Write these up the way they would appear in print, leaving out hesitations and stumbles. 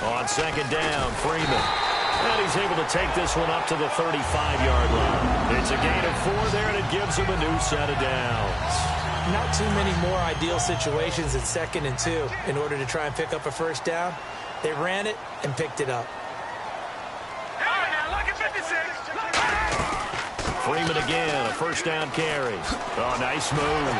On second down, Freeman. And he's able to take this one up to the 35-yard line. It's a gain of 4 there, and it gives him a new set of downs. Not too many more ideal situations at 2nd and 2 in order to try and pick up a first down. They ran it and picked it up. Freeman again, a first down carry. Oh, nice move.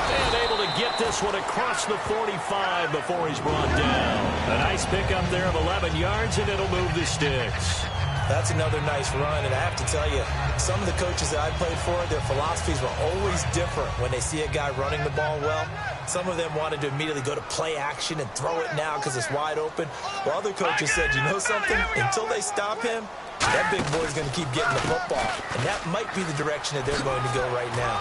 And able to get this one across the 45 before he's brought down. A nice pickup there of 11 yards, and it'll move the sticks. That's another nice run, and I have to tell you, some of the coaches that I played for, their philosophies were always different when they see a guy running the ball well. Some of them wanted to immediately go to play action and throw it now because it's wide open. While other coaches said, you know something? Until they stop him, that big boy's going to keep getting the football. And that might be the direction that they're going to go right now.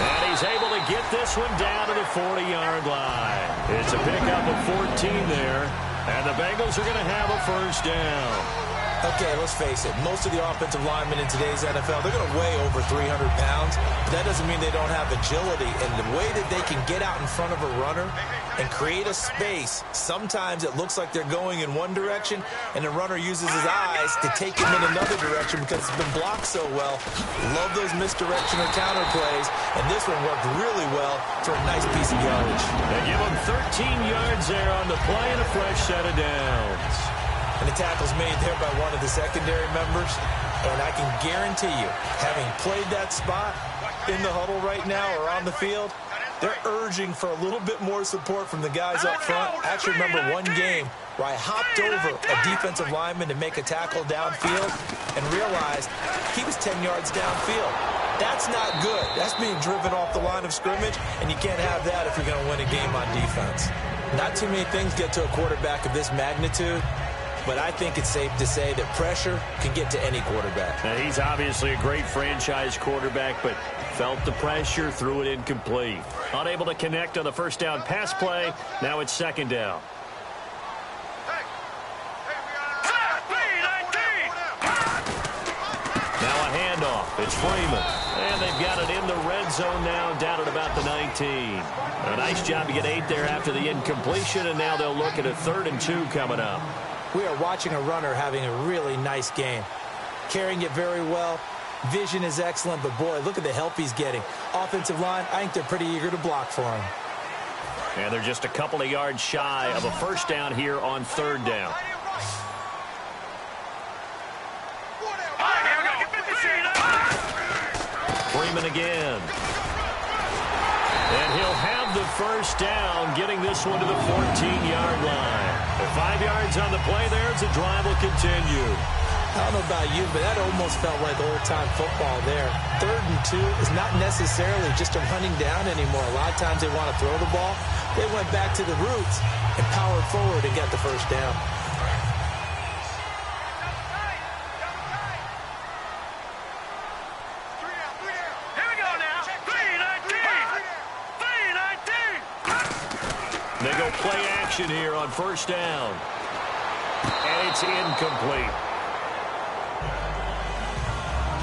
And he's able to get this one down to the 40-yard line. It's a pickup of 14 there. And the Bengals are going to have a first down. Okay, let's face it. Most of the offensive linemen in today's NFL, they're going to weigh over 300 pounds. But that doesn't mean they don't have agility. And the way that they can get out in front of a runner and create a space, sometimes it looks like they're going in one direction, and the runner uses his eyes to take him in another direction because it's been blocked so well. Love those misdirection or counter plays. And this one worked really well for a nice piece of yardage. They give him 13 yards there on the play and a fresh set of downs. And the tackle's made there by one of the secondary members. And I can guarantee you, having played that spot in the huddle right now or on the field, they're urging for a little bit more support from the guys up front. I actually remember one game where I hopped over a defensive lineman to make a tackle downfield and realized he was 10 yards downfield. That's not good. That's being driven off the line of scrimmage, and you can't have that if you're going to win a game on defense. Not too many things get to a quarterback of this magnitude, but I think it's safe to say that pressure can get to any quarterback. Now, he's obviously a great franchise quarterback, but felt the pressure, threw it incomplete. Unable to connect on the first down pass play. Now it's second down. Now a handoff. It's Freeman. And they've got it in the red zone now, down at about the 19. A nice job to get 8 there after the incompletion, and now they'll look at a 3rd and 2 coming up. We are watching a runner having a really nice game. Carrying it very well. Vision is excellent, but boy, look at the help he's getting. Offensive line, I think they're pretty eager to block for him. And they're just a couple of yards shy of a first down here on 3rd down. Freeman again. And he'll have the first down, getting this one to the 14-yard line. 5 yards on the play there as the drive will continue. I don't know about you, but that almost felt like old-time football there. 3rd and 2 is not necessarily just a running down anymore. A lot of times they want to throw the ball. They went back to the roots and powered forward and got the first down. They go play action here on first down. And it's incomplete.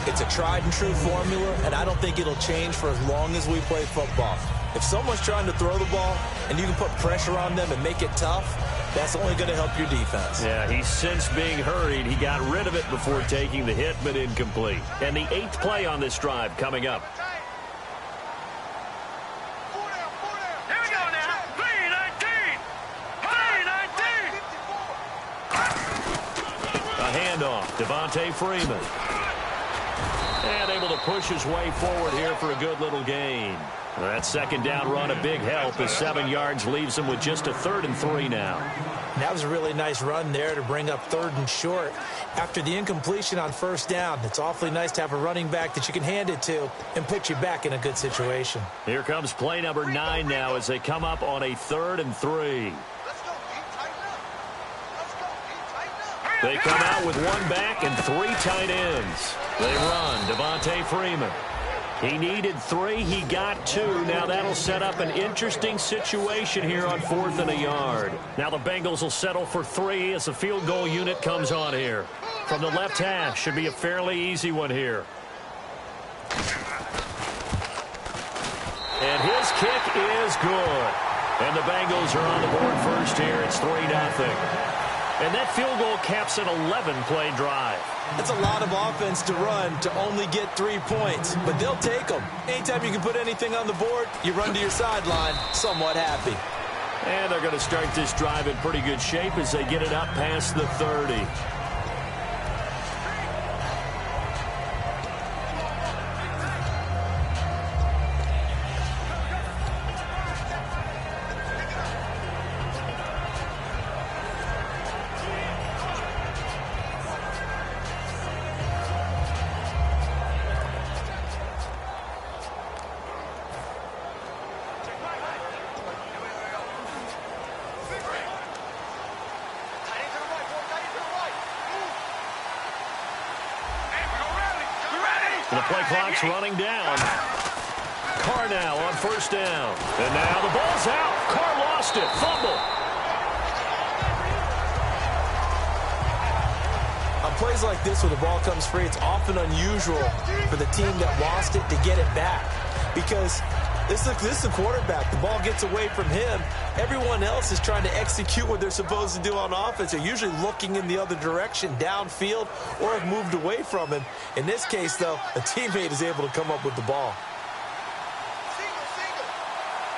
It's a tried-and-true formula, and I don't think it'll change for as long as we play football. If someone's trying to throw the ball and you can put pressure on them and make it tough, that's only going to help your defense. Yeah, he's since being hurried. He got rid of it before taking the hit, but incomplete. And the 8th play on this drive coming up. Handoff, Devontae Freeman. And able to push his way forward here for a good little gain. That second down run, a big help as 7 yards leaves him with just a 3rd and 3 now. And that was a really nice run there to bring up 3rd and short. After the incompletion on first down, it's awfully nice to have a running back that you can hand it to and put you back in a good situation. Here comes play number 9 now as they come up on a 3rd and 3. They come out with 1 back and 3 tight ends. They run Devontae Freeman. He needed 3. He got 2. Now that'll set up an interesting situation here on 4th and a yard. Now the Bengals will settle for 3 as the field goal unit comes on here. From the left half, should be a fairly easy one here. And his kick is good. And the Bengals are on the board first here. It's 3-0. And that field goal caps an 11-play drive. That's a lot of offense to run to only get 3 points, but they'll take them. Anytime you can put anything on the board, you run to your sideline somewhat happy. And they're going to start this drive in pretty good shape as they get it up past the 30. The play clock's running down. Carr now on first down. And now the ball's out. Carr lost it. Fumble. On plays like this where the ball comes free, it's often unusual for the team that lost it to get it back. Because this is the quarterback. The ball gets away from him. Everyone else is trying to execute what they're supposed to do on offense. They're usually looking in the other direction, downfield, or have moved away from him. In this case, though, a teammate is able to come up with the ball.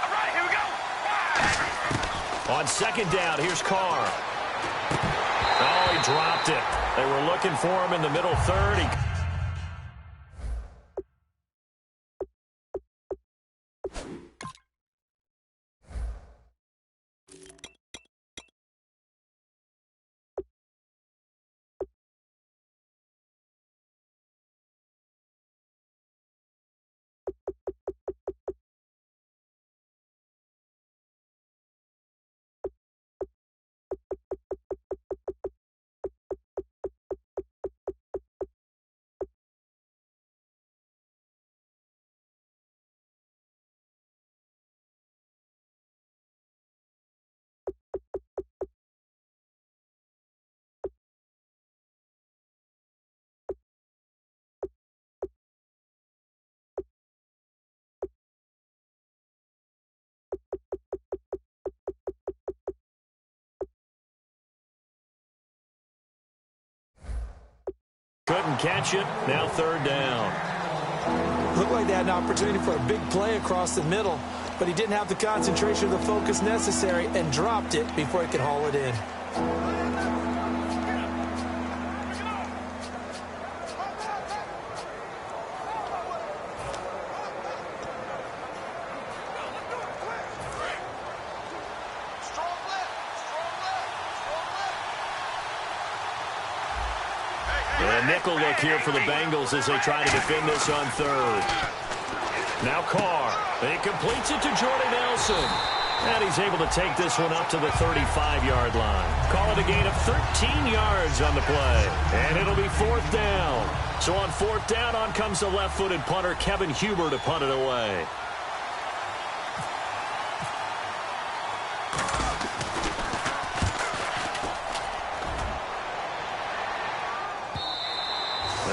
All right, here we go. On second down, here's Carr. Oh, he dropped it. They were looking for him in the middle 30. Couldn't catch it. Now third down. Looked like they had an opportunity for a big play across the middle, but he didn't have the concentration or the focus necessary and dropped it before he could haul it in. A nickel look here for the Bengals as they try to defend this on third. Now Carr. He completes it to Jordan Nelson. And he's able to take this one up to the 35-yard line. Call it a gain of 13 yards on the play. And it'll be fourth down. So on fourth down, on comes the left-footed punter, Kevin Huber, to punt it away.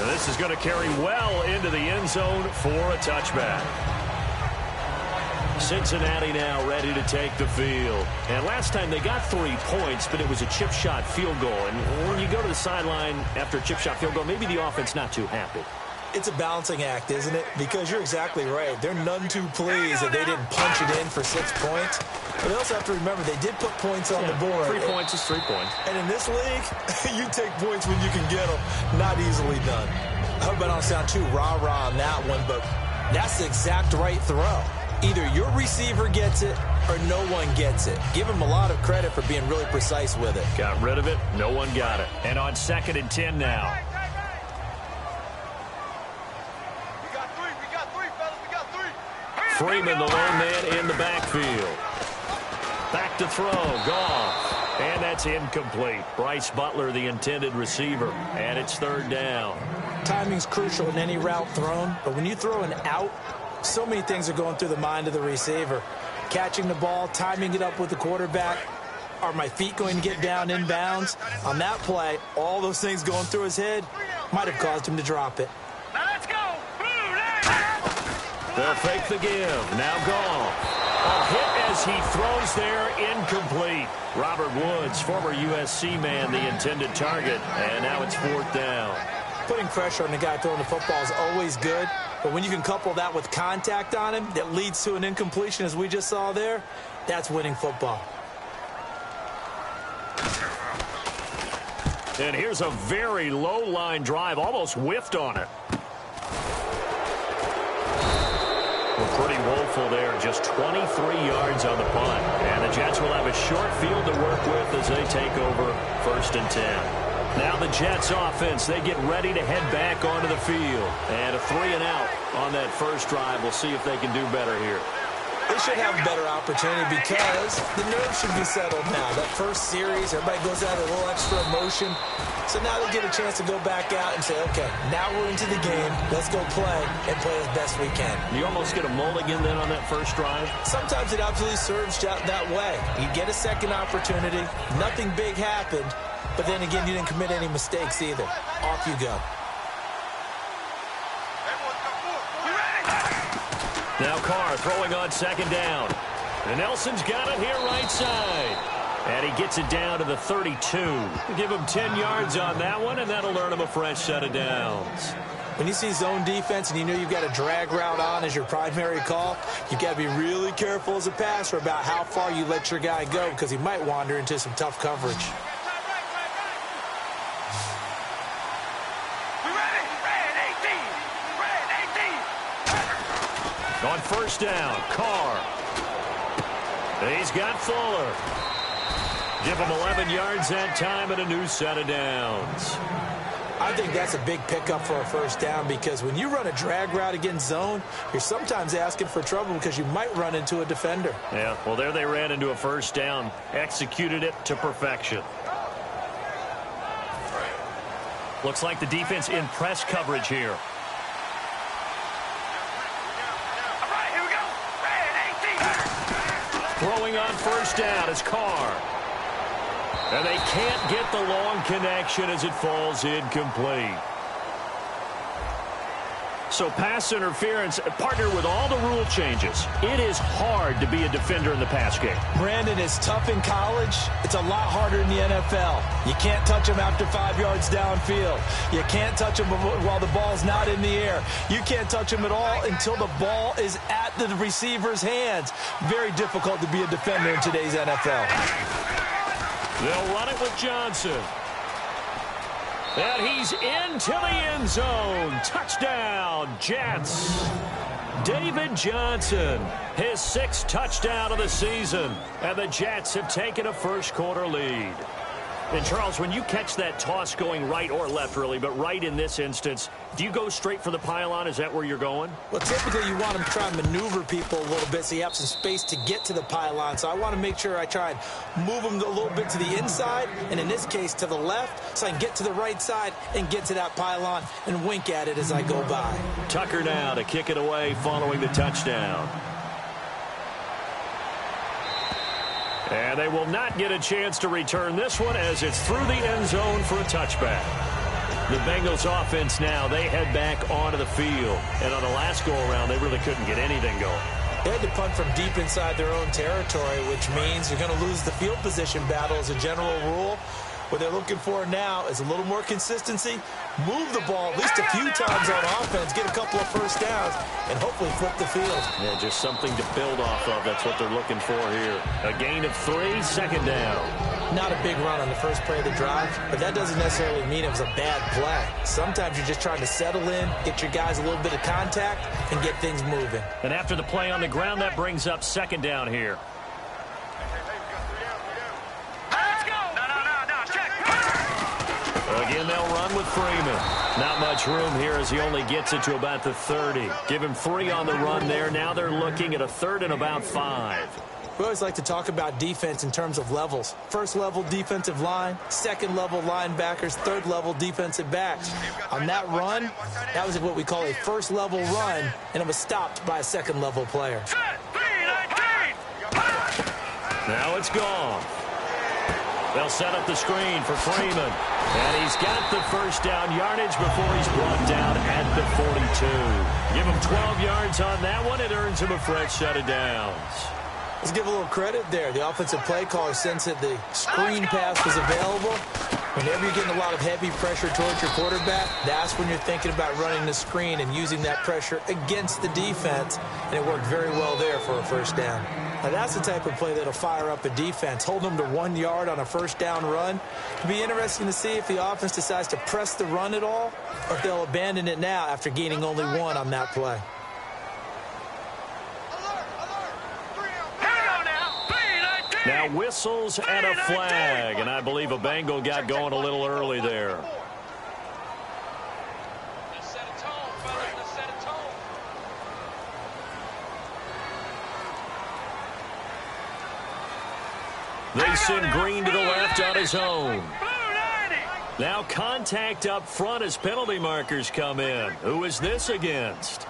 And this is going to carry well into the end zone for a touchback. Cincinnati now ready to take the field. And last time they got 3 points, but it was a chip shot field goal. And when you go to the sideline after a chip shot field goal, maybe the offense not too happy. It's a balancing act, isn't it? Because you're exactly right. They're none too pleased that they didn't punch it in for 6 points. But they also have to remember they did put points on the board. 3 points is 3 points. And in this league, you take points when you can get them. Not easily done. I hope I don't sound too rah-rah on that one, but that's the exact right throw. Either your receiver gets it or no one gets it. Give him a lot of credit for being really precise with it. Got rid of it. No one got it. And on 2nd and 10 now. We got three, fellas. We got three. Freeman, the lone man in the backfield. Back to throw. Goff. And that's incomplete. Bryce Butler, the intended receiver. And it's third down. Timing's crucial in any route thrown, but when you throw an out, so many things are going through the mind of the receiver. Catching the ball, timing it up with the quarterback. Are my feet going to get down inbounds? On that play, all those things going through his head might have caused him to drop it. Now let's go. They'll fake the give. Now Goff. A hit as he throws there, incomplete. Robert Woods, former USC man, the intended target, and now it's 4th down. Putting pressure on the guy throwing the football is always good, but when you can couple that with contact on him that leads to an incompletion, as we just saw there, that's winning football. And here's a very low-line drive, almost whiffed on it. We're pretty woeful there, just 23 yards on the punt. And the Jets will have a short field to work with as they take over 1st and 10. Now the Jets offense, they get ready to head back onto the field. And a 3-and-out on that first drive. We'll see if they can do better here. They should have a better opportunity because the nerves should be settled now. That first series, everybody goes out with a little extra emotion. So now they get a chance to go back out and say, okay, now we're into the game. Let's go play and play as best we can. You almost get a mulligan then on that first drive? Sometimes it absolutely serves that way. You get a second opportunity. Nothing big happened. But then again, you didn't commit any mistakes either. Off you go. Now Carr throwing on 2nd down. And Nelson's got it here right side. And he gets it down to the 32. Give him 10 yards on that one, and that'll earn him a fresh set of downs. When you see zone defense and you know you've got a drag route on as your primary call, you've got to be really careful as a passer about how far you let your guy go because he might wander into some tough coverage. On 1st down, Carr. He's got Fuller. Give him 11 yards that time and a new set of downs. I think that's a big pickup for a 1st down because when you run a drag route against zone, you're sometimes asking for trouble because you might run into a defender. Yeah, well, there they ran into a 1st down. Executed it to perfection. Looks like the defense in press coverage here. Throwing on 1st down is Carr. And they can't get the long connection as it falls incomplete. So pass interference, partnered with all the rule changes, it is hard to be a defender in the pass game. Brandon, is tough in college. It's a lot harder in the NFL. You can't touch him after 5 yards downfield. You can't touch him while the ball's not in the air. You can't touch him at all until the ball is at the receiver's hands. Very difficult to be a defender in today's NFL. They'll run it with Johnson. And he's into the end zone. Touchdown, Jets. David Johnson, his 6th touchdown of the season. And the Jets have taken a first-quarter lead. And, Charles, when you catch that toss going right or left, really, but right in this instance, do you go straight for the pylon? Is that where you're going? Well, typically you want to try and maneuver people a little bit so you have some space to get to the pylon. So I want to make sure I try and move them a little bit to the inside, and in this case to the left, so I can get to the right side and get to that pylon and wink at it as I go by. Tucker now to kick it away following the touchdown. And they will not get a chance to return this one as it's through the end zone for a touchback. The Bengals offense now, they head back onto the field. And on the last go-around, they really couldn't get anything going. They had to punt from deep inside their own territory, which means you're going to lose the field position battle as a general rule. What they're looking for now is a little more consistency, move the ball at least a few times on offense, get a couple of 1st downs, and hopefully flip the field. Yeah, just something to build off of. That's what they're looking for here. A gain of 3, 2nd down. Not a big run on the first play of the drive, but that doesn't necessarily mean it was a bad play. Sometimes you're just trying to settle in, get your guys a little bit of contact, and get things moving. And after the play on the ground, that brings up 2nd down here. Again, they'll run with Freeman. Not much room here as he only gets it to about the 30. Give him 3 on the run there. Now they're looking at a 3rd and about 5. We always like to talk about defense in terms of levels. 1st level defensive line, 2nd level linebackers, 3rd level defensive backs. On that run, that was what we call a 1st level run, and it was stopped by a 2nd level player. Now it's gone. They'll set up the screen for Freeman. And he's got the 1st down yardage before he's brought down at the 42. Give him 12 yards on that one. It earns him a fresh set of downs. Let's give a little credit there. The offensive play caller sensed that the screen pass was available. Whenever you're getting a lot of heavy pressure towards your quarterback, that's when you're thinking about running the screen and using that pressure against the defense, and it worked very well there for a first down. Now, that's the type of play that'll fire up a defense, hold them to 1 yard on a first down run. It'll be interesting to see if the offense decides to press the run at all, or if they'll abandon it now after gaining only 1 on that play. Now whistles and a flag, and I believe a Bengal got going a little early there. They send Green to the left on his own. Now contact up front as penalty markers come in. Who is this against?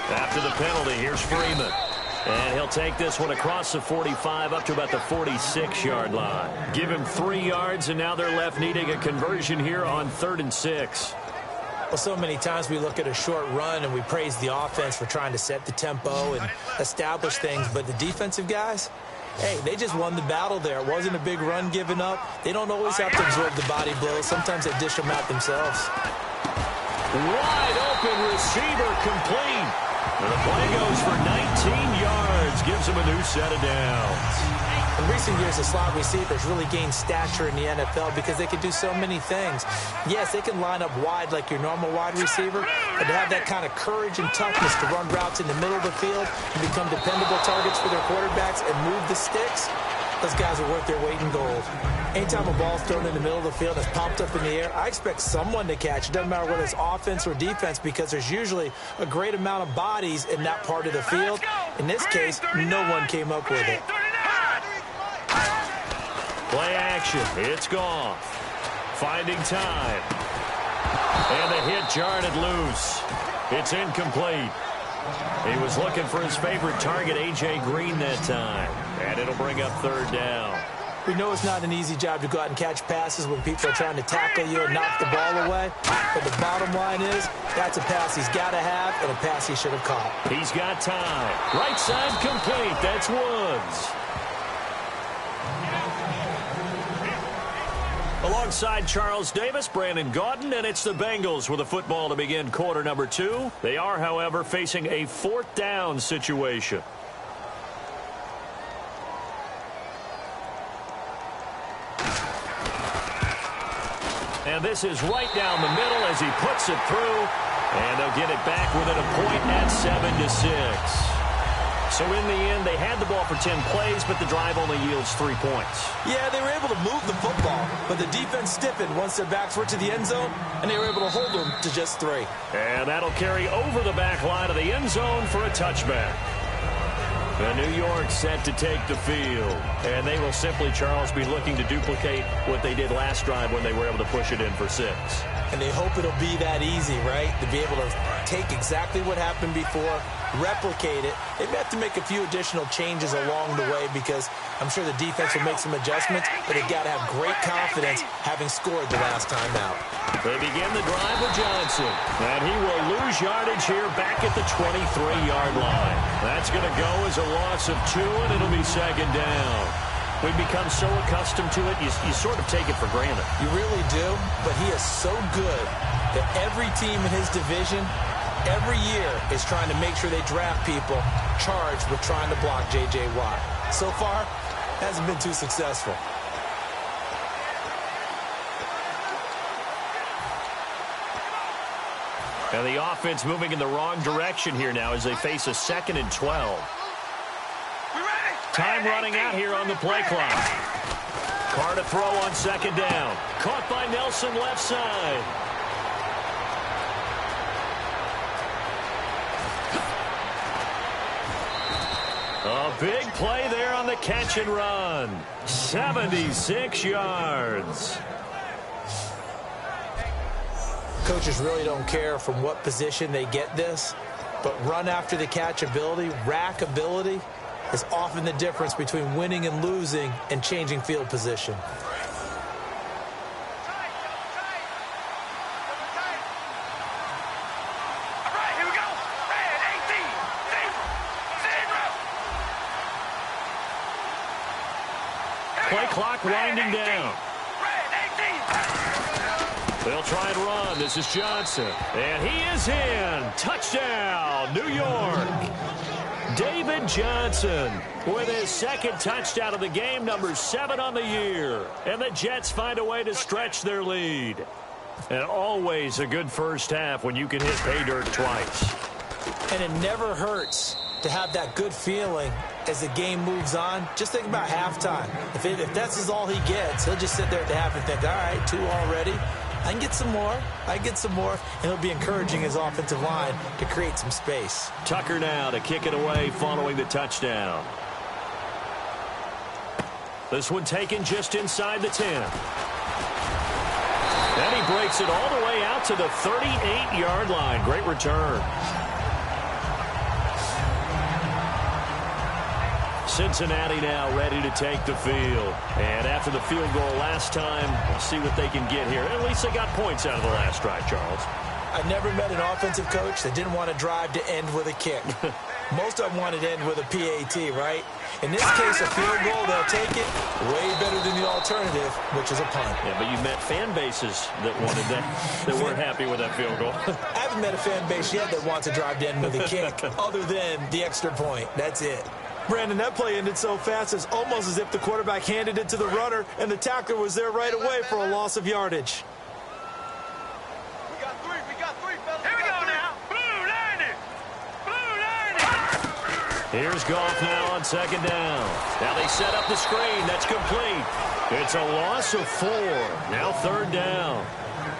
After the penalty, here's Freeman. And he'll take this one across the 45 up to about the 46-yard line. Give him 3 yards, and now they're left needing a conversion here on 3rd and 6. Well, so many times we look at a short run and we praise the offense for trying to set the tempo and establish things. But the defensive guys, hey, they just won the battle there. It wasn't a big run given up. They don't always have to absorb the body blows. Sometimes they dish them out themselves. Wide open receiver complete. And the play goes for 19 yards. Gives him a new set of downs. In recent years, the slot receivers really gained stature in the NFL because they can do so many things. Yes, they can line up wide like your normal wide receiver, but to have that kind of courage and toughness to run routes in the middle of the field and become dependable targets for their quarterbacks and move the sticks, those guys are worth their weight in gold. Anytime a ball's thrown in the middle of the field and it's popped up in the air, I expect someone to catch. It doesn't matter whether it's offense or defense because there's usually a great amount of bodies in that part of the field. In this case, no one came up with it. Play action. It's gone. Finding time. And the hit jarred it loose. It's incomplete. He was looking for his favorite target, A.J. Green, that time. And it'll bring up 3rd down. We know it's not an easy job to go out and catch passes when people are trying to tackle you and knock the ball away. But the bottom line is, that's a pass he's got to have and a pass he should have caught. He's got time. Right side complete. That's Woods. Alongside Charles Davis, Brandon Gaudin, and it's the Bengals with a football to begin quarter number 2. They are, however, facing a 4th down situation. And this is right down the middle as he puts it through. And they'll get it back within a point at 7-6. So in the end, they had the ball for 10 plays, but the drive only yields 3 points. Yeah, they were able to move the football, but the defense stiffened once their backs were to the end zone, and they were able to hold them to just 3. And that'll carry over the back line of the end zone for a touchback. And New York set to take the field. And they will simply, Charles, be looking to duplicate what they did last drive when they were able to push it in for 6. And they hope it'll be that easy, right? To be able to take exactly what happened before, replicate it. They may have to make a few additional changes along the way because I'm sure the defense will make some adjustments, but they've got to have great confidence having scored the last time out. They begin the drive with Johnson, and he will lose yardage here back at the 23-yard line. That's going to go as a loss of 2, and it'll be 2nd down. We've become so accustomed to it, you sort of take it for granted. You really do, but he is so good that every team in his division every year is trying to make sure they draft people charged with trying to block J.J. Watt. So far, hasn't been too successful. And the offense moving in the wrong direction here now as they face a 2nd and 12. Time running out here on the play clock. Carr to throw on 2nd down. Caught by Nelson left side. A big play there on the catch and run. 76 yards. Coaches really don't care from what position they get this, but run after the catch ability, rack ability, is often the difference between winning and losing and changing field position. Play clock winding down. They'll try and run. This is Johnson. And he is in. Touchdown, New York. David Johnson with his second touchdown of the game, number 7 on the year. And the Jets find a way to stretch their lead. And always a good first half when you can hit pay dirt twice. And it never hurts to have that good feeling as the game moves on. Just think about halftime. If that's all he gets, he'll just sit there at the half and think, all right, 2 already. I can get some more. And he'll be encouraging his offensive line to create some space. Tucker now to kick it away following the touchdown. This one taken just inside the 10. And he breaks it all the way out to the 38-yard line. Great return. Cincinnati now ready to take the field. And after the field goal last time, we'll see what they can get here. At least they got points out of the last drive, Charles. I've never met an offensive coach that didn't want to drive to end with a kick. Most of them wanted to end with a PAT, right? In this case, a field goal, they'll take it way better than the alternative, which is a punt. Yeah, but you met fan bases that wanted that, that weren't happy with that field goal. I haven't met a fan base yet that wants to drive to end with a kick, other than the extra point. That's it. Brandon, that play ended so fast, it's almost as if the quarterback handed it to the runner, and the tackler was there right away for a loss of yardage. We got three, fellas. Here we go now. Blue 90. Blue 90. Here's Goff now on second down. Now they set up the screen. That's complete. It's a loss of 4. Now third down.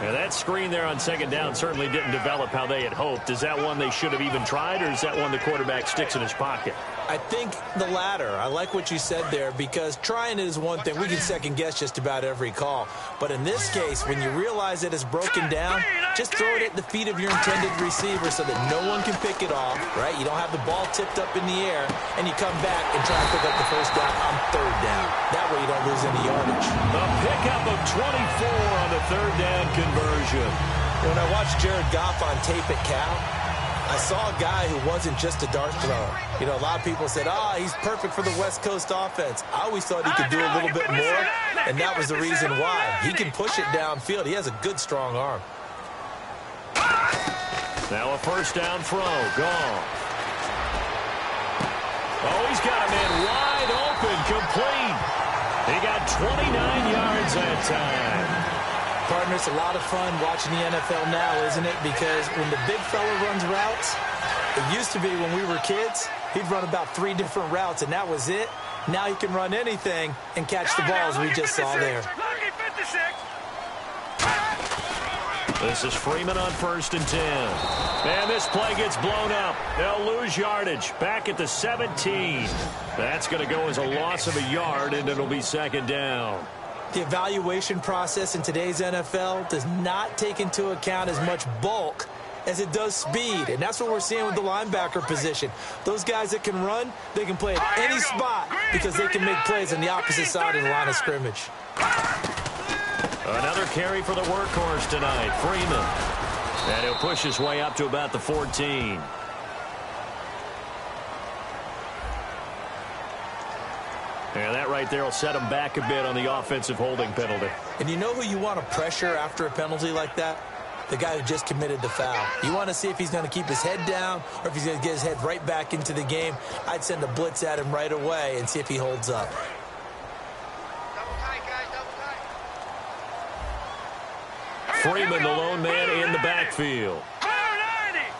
And that screen there on second down certainly didn't develop how they had hoped. Is that one they should have even tried, or is that one the quarterback sticks in his pocket? I think the latter. I like what you said there, because trying it is one thing. We can second guess just about every call. But in this case, when you realize that it's broken down, just throw it at the feet of your intended receiver so that no one can pick it off, right? You don't have the ball tipped up in the air, and you come back and try to pick up the first down on third down. That way you don't lose any yardage. A pickup of 24 on the third down conversion. When I watched Jared Goff on tape at Cal, I saw a guy who wasn't just a dart thrower. You know, a lot of people said, he's perfect for the West Coast offense. I always thought he could do a little bit more, and that was the reason why. He can push it downfield. He has a good, strong arm. Now a first down throw. Gone. Oh, he's got a man wide open, complete. He got 29 yards that time. Partner, it's a lot of fun watching the NFL now, isn't it? Because when the big fella runs routes, it used to be when we were kids, he'd run about 3 different routes, and that was it. Now he can run anything and catch the balls we just saw there. This is Freeman on first and 10. And this play gets blown up. They'll lose yardage. Back at the 17. That's going to go as a loss of a yard, and it'll be second down. The evaluation process in today's NFL does not take into account as much bulk as it does speed, and that's what we're seeing with the linebacker position. Those guys that can run, they can play at any spot because they can make plays on the opposite side of the line of scrimmage. Another carry for the workhorse tonight, Freeman. And he'll push his way up to about the 14. And that right there will set him back a bit on the offensive holding penalty. And you know who you want to pressure after a penalty like that? The guy who just committed the foul. You want to see if he's going to keep his head down or if he's going to get his head right back into the game. I'd send a blitz at him right away and see if he holds up. Double tight, guys, double tight. Freeman, the lone man in the backfield.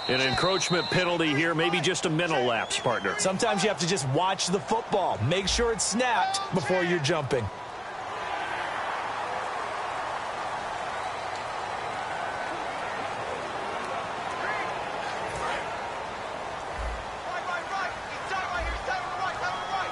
An encroachment penalty here, maybe just a mental lapse, partner. Sometimes you have to just watch the football. Make sure it's snapped before you're jumping. Right. Inside right here, side on the right.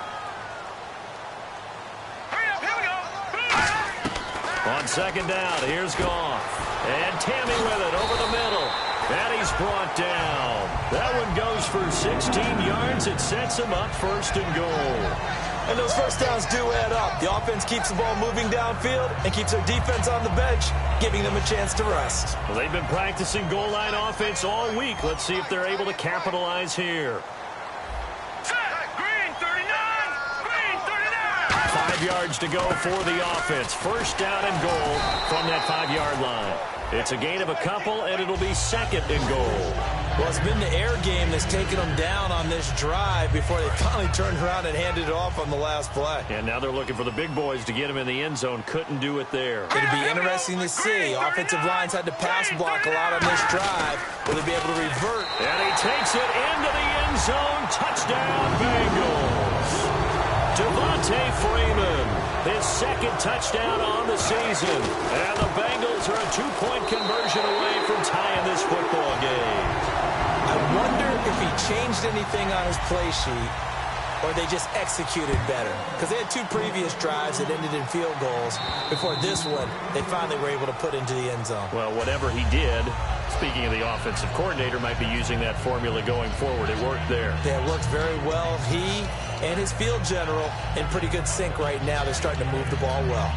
Here we go. On second down, here's Goff. And Tammy with it over the middle. And he's brought down. That one goes for 16 yards. It sets him up 1st and goal. And those first downs do add up. The offense keeps the ball moving downfield and keeps their defense on the bench, giving them a chance to rest. Well, they've been practicing goal line offense all week. Let's see if they're able to capitalize here. Green 39! Green 39! 5 yards to go for the offense. 1st down and goal from that 5-yard line. It's a gain of a couple, and it'll be 2nd and goal. Well, it's been the air game that's taken them down on this drive before they finally turned around and handed it off on the last play. And now they're looking for the big boys to get him in the end zone. Couldn't do it there. It'd be interesting to see. Offensive lines had to pass block a lot on this drive. Will they be able to revert? And he takes it into the end zone. Touchdown, Bengals. Devontae Freeman, his 2nd touchdown on the season. And the Bengals are a 2-point conversion away from tying this football game. I wonder if he changed anything on his play sheet or they just executed better. Because they had 2 previous drives that ended in field goals. Before this one, they finally were able to put into the end zone. Well, whatever he did, speaking of the offensive coordinator, might be using that formula going forward. It worked there. Yeah, it worked very well. He and his field general in pretty good sync right now. They're starting to move the ball well.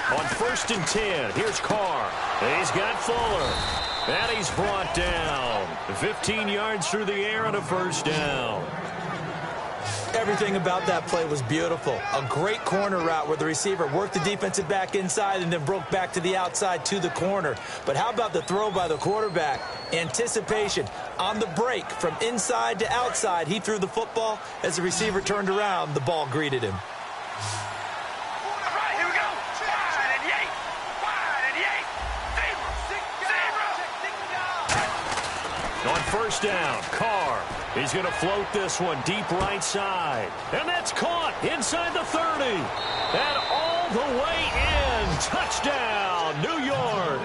On 1st and 10, here's Carr. He's got Fuller. And he's brought down. 15 yards through the air and a 1st down. Everything about that play was beautiful. A great corner route where the receiver worked the defensive back inside and then broke back to the outside to the corner. But how about the throw by the quarterback? Anticipation on the break from inside to outside. He threw the football. As the receiver turned around, the ball greeted him. On 1st down, Carr. He's going to float this one deep right side. And that's caught inside the 30. And all the way in. Touchdown, New York.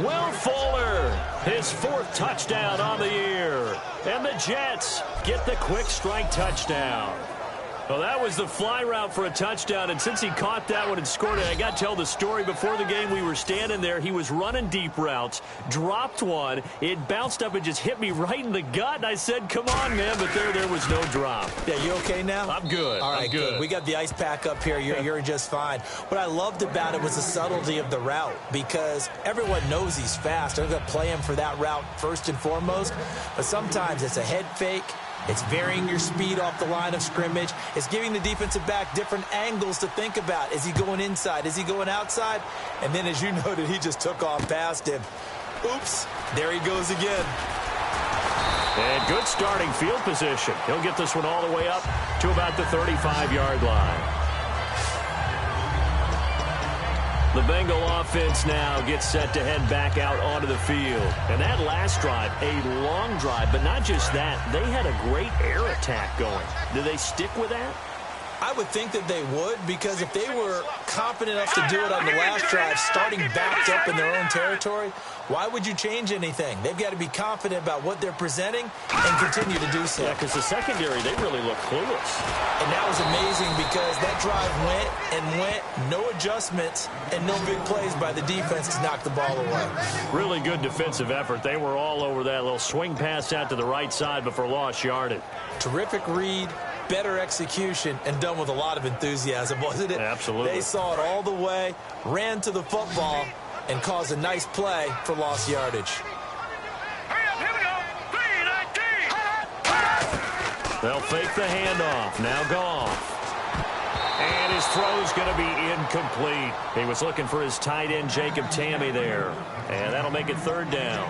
Will Fuller, his 4th touchdown on the year. And the Jets get the quick strike touchdown. Well, that was the fly route for a touchdown, and since he caught that one and scored it, I got to tell the story. Before the game, we were standing there. He was running deep routes, dropped one. It bounced up and just hit me right in the gut, and I said, come on, man, but there was no drop. Yeah, you okay now? I'm good. All right, I'm good. We got the ice pack up here. You're just fine. What I loved about it was the subtlety of the route because everyone knows he's fast. They're going to play him for that route first and foremost, but sometimes it's a head fake. It's varying your speed off the line of scrimmage. It's giving the defensive back different angles to think about. Is he going inside? Is he going outside? And then, as you noted, he just took off past him. Oops, there he goes again. And good starting field position. He'll get this one all the way up to about the 35-yard line. The Bengal offense now gets set to head back out onto the field. And that last drive, a long drive, but not just that. They had a great air attack going. Do they stick with that? I would think that they would, because if they were confident enough to do it on the last drive, starting backed up in their own territory, why would you change anything? They've got to be confident about what they're presenting and continue to do so. Yeah, because the secondary, they really look clueless. And that was amazing because that drive went and went, no adjustments, and no big plays by the defense to knock the ball away. Really good defensive effort. They were all over that little swing pass out to the right side before lost yardage. Terrific read, better execution, and done with a lot of enthusiasm, wasn't it? Absolutely. They saw it all the way, ran to the football, and caused a nice play for lost yardage. Hurry up, here we go. 3-19. They'll fake the handoff. Now Goff. And his throw's going to be incomplete. He was looking for his tight end, Jacob Tamme, there. And that'll make it 3rd down.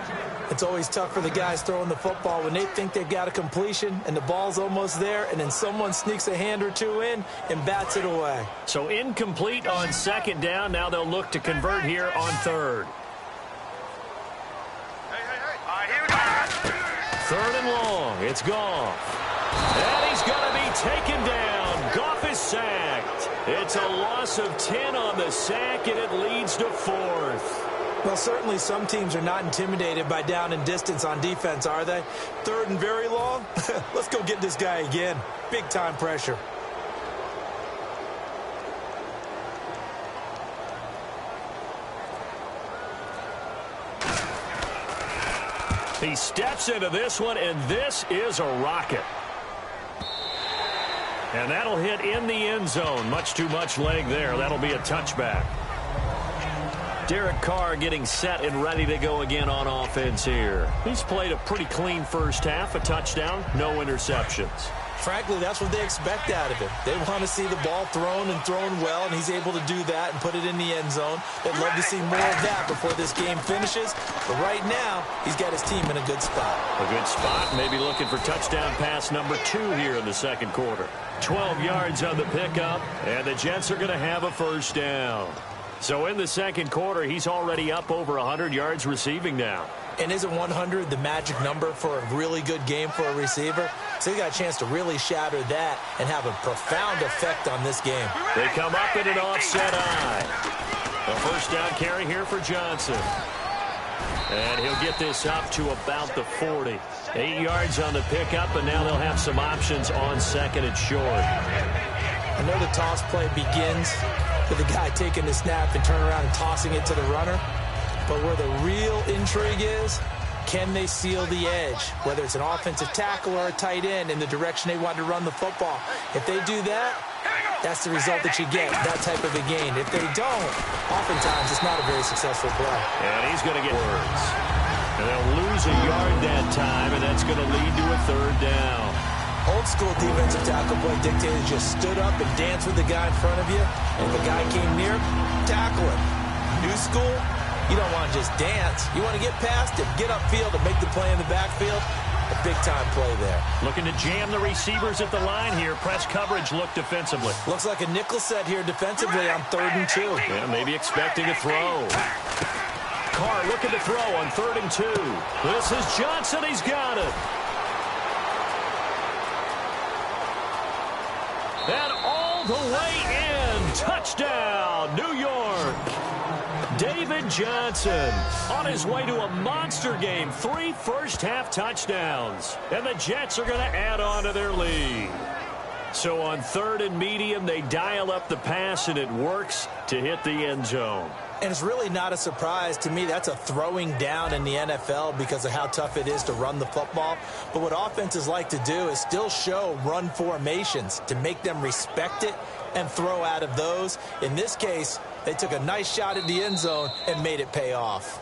It's always tough for the guys throwing the football when they think they've got a completion and the ball's almost there, and then someone sneaks a hand or two in and bats it away. So incomplete on 2nd down. Now they'll look to convert here on 3rd. All right, here we go. 3rd and long. It's Goff. And he's going to be taken down. Goff is sacked. It's a loss of 10 on the sack, and it leads to 4th. Well, certainly some teams are not intimidated by down and distance on defense, are they? Third and very long? Let's go get this guy again. Big time pressure. He steps into this one, and this is a rocket. And that'll hit in the end zone. Much too much leg there. That'll be a touchback. Derek Carr getting set and ready to go again on offense here. He's played a pretty clean first half, a touchdown, no interceptions. Frankly, that's what they expect out of him. They want to see the ball thrown and thrown well, and he's able to do that and put it in the end zone. They'd love to see more of that before this game finishes. But right now, he's got his team in a good spot. A good spot, maybe looking for touchdown pass number 2 here in the second quarter. 12 yards on the pickup, and the Jets are going to have a first down. So in the second quarter, he's already up over 100 yards receiving now. And isn't 100 the magic number for a really good game for a receiver? So he got a chance to really shatter that and have a profound effect on this game. They come up in an offset eye. A first down carry here for Johnson. And he'll get this up to about the 40. 8 yards on the pickup, and now they'll have some options on second and short. I know the toss play begins with the guy taking the snap and turning around and tossing it to the runner. But where the real intrigue is, can they seal the edge? Whether it's an offensive tackle or a tight end in the direction they want to run the football. If they do that, that's the result that you get, that type of a gain. If they don't, oftentimes it's not a very successful play. And he's going to get words. And they'll lose a yard that time, and that's going to lead to a third down. Old school defensive tackle play dictated just stood up and danced with the guy in front of you. And if the guy came near, tackle him. New school, you don't want to just dance. You want to get past him, get upfield, and make the play in the backfield. A big-time play there. Looking to jam the receivers at the line here. Press coverage look defensively. Looks like a nickel set here defensively on 3rd and 2. Yeah, maybe expecting a throw. Carr looking to throw on 3rd and 2. This is Johnson. He's got it. And all the way in. Touchdown, New York. David Johnson on his way to a monster game. 3 first-half touchdowns. And the Jets are going to add on to their lead. So on 3rd and medium, they dial up the pass, and it works to hit the end zone. And it's really not a surprise to me. That's a throwing down in the NFL because of how tough it is to run the football. But what offenses like to do is still show run formations to make them respect it and throw out of those. In this case, they took a nice shot at the end zone and made it pay off.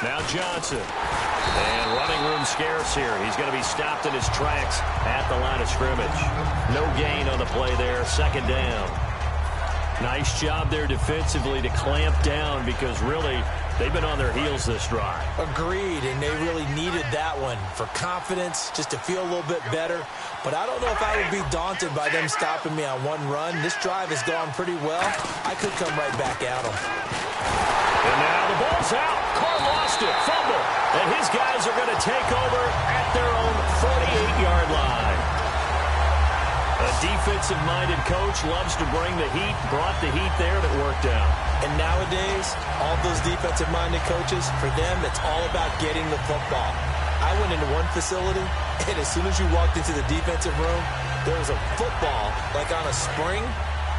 Now Johnson. And running room scarce here. He's going to be stopped in his tracks at the line of scrimmage. No gain on the play there. 2nd down. Nice job there defensively to clamp down because really they've been on their heels this drive. Agreed, and they really needed that one for confidence, just to feel a little bit better. But I don't know if I would be daunted by them stopping me on one run. This drive has gone pretty well. I could come right back at them. And now the ball's out. Carr lost it. Fumble. And his guys are going to take over at their own 48-yard line. A defensive-minded coach loves to bring the heat. Brought the heat there, and it worked out. And nowadays, all those defensive-minded coaches, for them, it's all about getting the football. I went into one facility, and as soon as you walked into the defensive room, there was a football, like on a spring,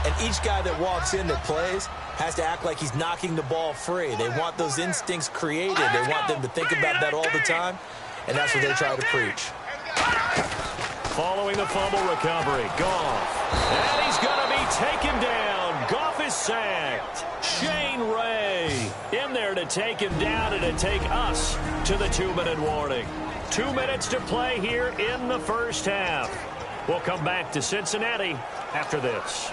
and each guy that walks in that plays has to act like he's knocking the ball free. They want those instincts created. They want them to think about that all the time, and that's what they try to preach. Following the fumble recovery, Goff. And he's going to be taken down. Goff is sacked. Shane Ray in there to take him down and to take us to the 2-minute warning. 2 minutes to play here in the first half. We'll come back to Cincinnati after this.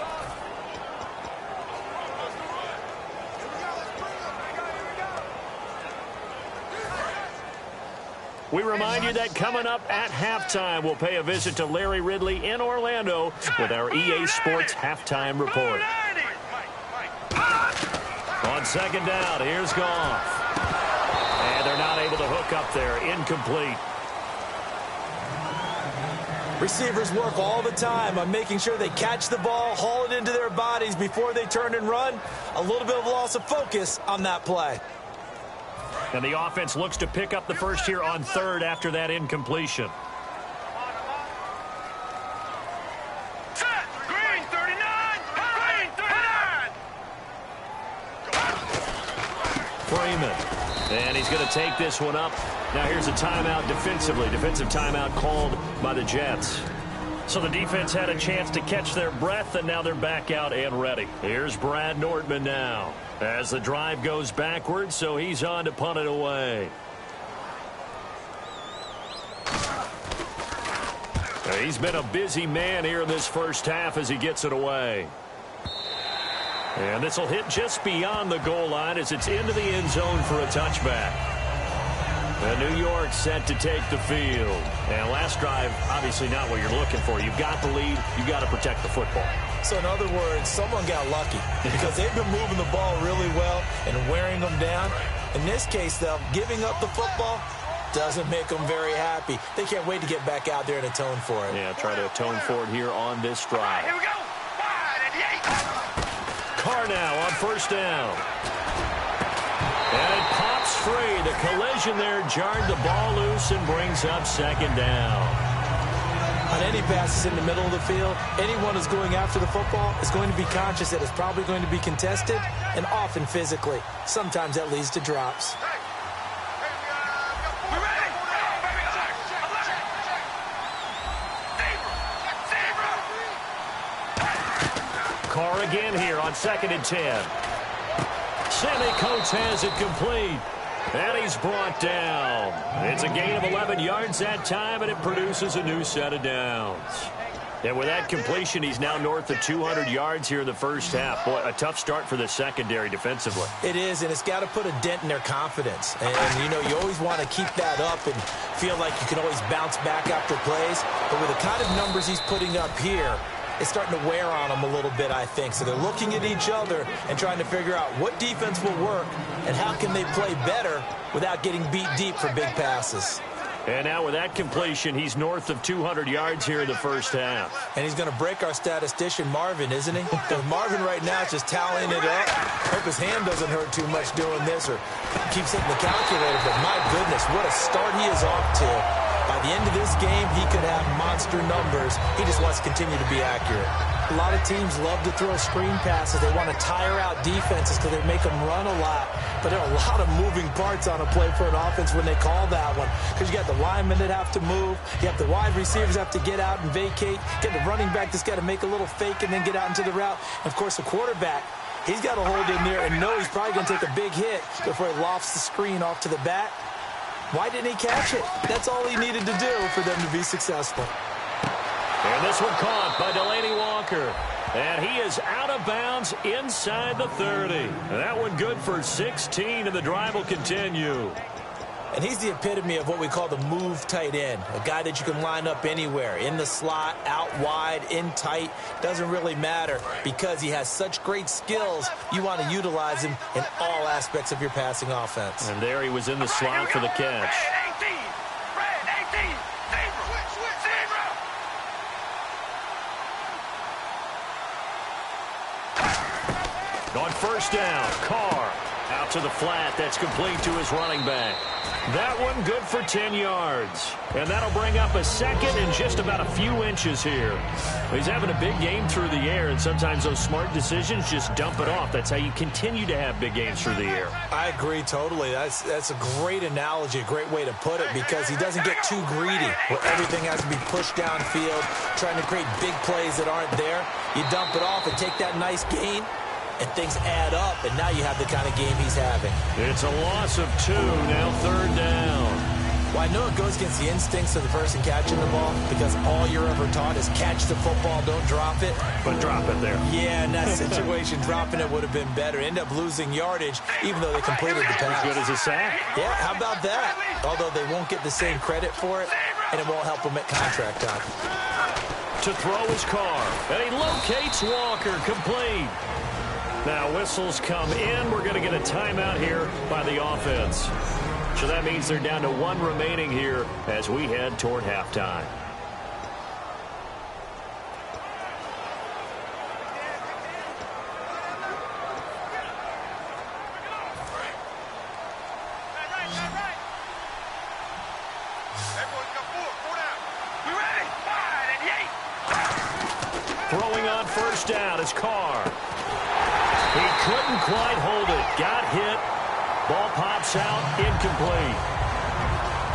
We remind you that coming up at halftime, we'll pay a visit to Larry Ridley in Orlando with our EA Sports Halftime Report. On second down, here's Goff. And they're not able to hook up there. Incomplete. Receivers work all the time on making sure they catch the ball, haul it into their bodies before they turn and run. A little bit of loss of focus on that play. And the offense looks to pick up the first here on third after that incompletion. Set. Green 39. Green 39. Freeman. And he's going to take this one up. Now here's a timeout defensively. Defensive timeout called by the Jets. So the defense had a chance to catch their breath, and now they're back out and ready. Here's Brad Nordman now as the drive goes backwards, so he's on to punt it away. He's been a busy man here in this first half as he gets it away. And this will hit just beyond the goal line as it's into the end zone for a touchback. And New York set to take the field. And last drive, obviously not what you're looking for. You've got the lead. You've got to protect the football. So in other words, someone got lucky because they've been moving the ball really well and wearing them down. In this case, though, giving up the football doesn't make them very happy. They can't wait to get back out there and atone for it. Yeah, try to atone for it here on this drive. Here we go. Wide at the 8. Carr now on first down. And it pops free. The collision there jarred the ball loose and brings up second down. On any passes in the middle of the field, anyone who's going after the football is going to be conscious that it's probably going to be contested and often physically. Sometimes that leads to drops. We ready? Baby, alert. Zebra. Carr again here on 2nd and 10. Sammy Coates has it complete. And he's brought down. It's a gain of 11 yards that time, and it produces a new set of downs. And with that completion, he's now north of 200 yards here in the first half. Boy, a tough start for the secondary defensively. It is, and it's got to put a dent in their confidence. And you know, you always want to keep that up and feel like you can always bounce back after plays. But with the kind of numbers he's putting up here, it's starting to wear on them a little bit, I think. So they're looking at each other and trying to figure out what defense will work and how can they play better without getting beat deep for big passes. And now with that completion, he's north of 200 yards here in the first half. And he's going to break our statistician, Marvin, isn't he? Because Marvin right now is just tallying it up. Hope his hand doesn't hurt too much doing this or keeps hitting the calculator. But my goodness, what a start he is off to. By the end of this game, he could have monster numbers. He just wants to continue to be accurate. A lot of teams love to throw screen passes. They want to tire out defenses because they make them run a lot. But there are a lot of moving parts on a play for an offense when they call that one. Because you got the linemen that have to move. You have the wide receivers have to get out and vacate. You got the running back that's got to make a little fake and then get out into the route. And, of course, the quarterback, he's got to hold in there and know he's probably going to take a big hit before he lofts the screen off to the back. Why didn't he catch it? That's all he needed to do for them to be successful. And this one caught by Delaney Walker. And he is out of bounds inside the 30. And that one good for 16, and the drive will continue. And he's the epitome of what we call the move tight end, a guy that you can line up anywhere, in the slot, out wide, in tight. Doesn't really matter because he has such great skills. You want to utilize him in all aspects of your passing offense. And there he was in the slot for the catch. Red 18. Red 18. Zebra. On first down, Carr out to the flat. That's complete to his running back. That one good for 10 yards. And that'll bring up a second and just about a few inches here. He's having a big game through the air, and sometimes those smart decisions just dump it off. That's how you continue to have big games through the air. I agree totally. That's a great analogy, a great way to put it, because he doesn't get too greedy where everything has to be pushed downfield, trying to create big plays that aren't there. You dump it off and take that nice gain, and things add up, and now you have the kind of game he's having. It's a loss of 2, now third down. Well, I know it goes against the instincts of the person catching the ball because all you're ever taught is catch the football, don't drop it. But drop it there. Yeah, in that situation, dropping it would have been better. End up losing yardage, even though they completed the pass. As good as a sack. Yeah, how about that? Although they won't get the same credit for it, and it won't help them at contract time. To throw his car, and he locates Walker, complete. Now whistles come in. We're going to get a timeout here by the offense. So that means they're down to one remaining here as we head toward halftime. Throwing on first down is Carr. He couldn't quite hold it. Got hit. Ball pops out, incomplete.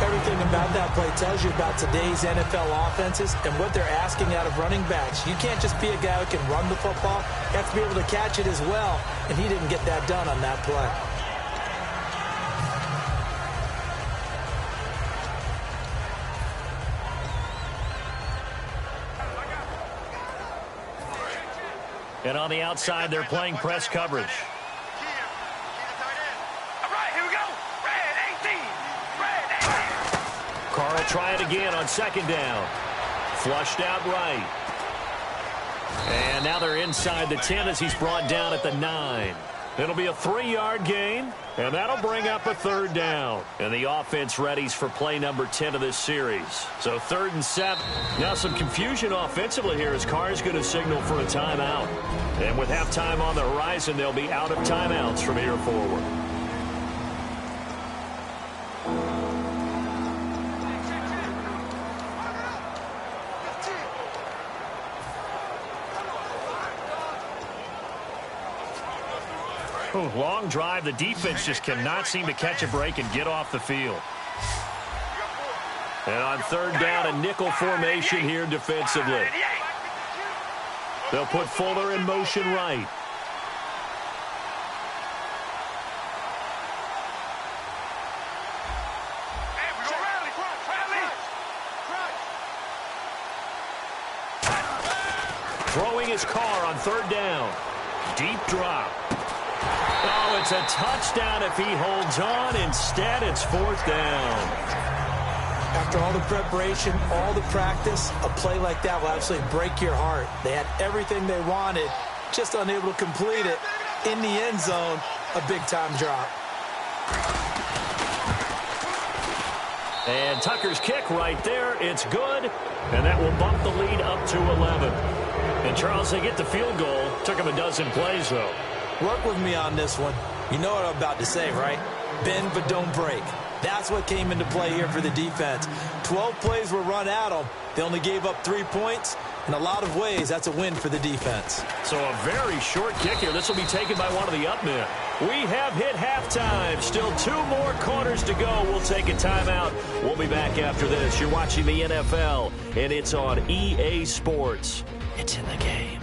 Everything about that play tells you about today's NFL offenses and what they're asking out of running backs. You can't just be a guy who can run the football. You have to be able to catch it as well, and he didn't get that done on that play. And on the outside, they're playing press coverage. Carr will try it again on second down. Flushed out right. And now they're inside the 10 as he's brought down at the 9. It'll be a 3-yard gain, and that'll bring up a third down. And the offense readies for play number 10 of this series. So 3rd and 7. Now some confusion offensively here as Carr's going to signal for a timeout. And with halftime on the horizon, they'll be out of timeouts from here forward. Ooh, long drive. The defense just cannot seem to catch a break and get off the field. And on 3rd down, a nickel formation here defensively. They'll put Fuller in motion right. Throwing his car on 3rd down. Deep drop. Oh, it's a touchdown if he holds on. Instead, it's 4th down. After all the preparation, all the practice, a play like that will absolutely break your heart. They had everything they wanted, just unable to complete it. In the end zone, a big-time drop. And Tucker's kick right there. It's good, and that will bump the lead up to 11. And, Charles, they get the field goal. Took them a dozen plays, though. Work with me on this one. You know what I'm about to say, right? Bend but don't break. That's what came into play here for the defense. 12 plays were run at them. They only gave up 3 points. In a lot of ways, that's a win for the defense. So a very short kick here. This will be taken by one of the up men. We have hit halftime. Still 2 more quarters to go. We'll take a timeout. We'll be back after this. You're watching the NFL, and it's on EA Sports. It's in the game.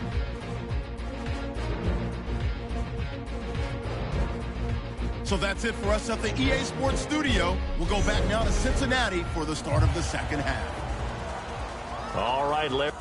So that's it for us at the EA Sports Studio. We'll go back now to Cincinnati for the start of the second half. All right, Larry.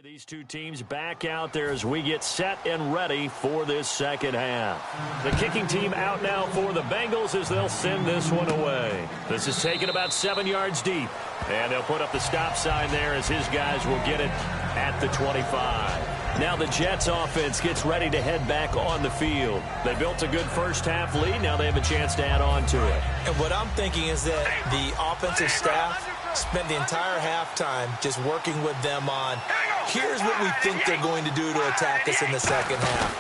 These two teams back out there as we get set and ready for this second half. The kicking team out now for the Bengals as they'll send this one away. This is taken about 7 yards deep. And they'll put up the stop sign there as his guys will get it at the 25. Now the Jets offense gets ready to head back on the field. They built a good first half lead. Now they have a chance to add on to it. And what I'm thinking is that the offensive staff spent the entire halftime just working with them on, here's what we think they're going to do to attack us in the second half.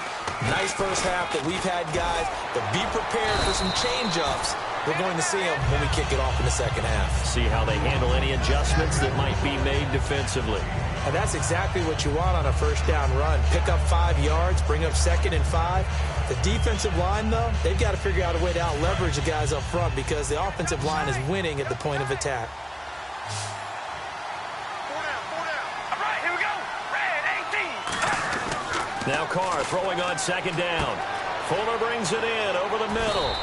Nice first half that we've had, guys, but be prepared for some change-ups. We're going to see them when we kick it off in the second half. See how they handle any adjustments that might be made defensively. And that's exactly what you want on a first down run. Pick up 5 yards, bring up 2nd and 5. The defensive line, though, they've got to figure out a way to out-leverage the guys up front because the offensive line is winning at the point of attack. Now Carr throwing on second down. Fuller brings it in over the middle.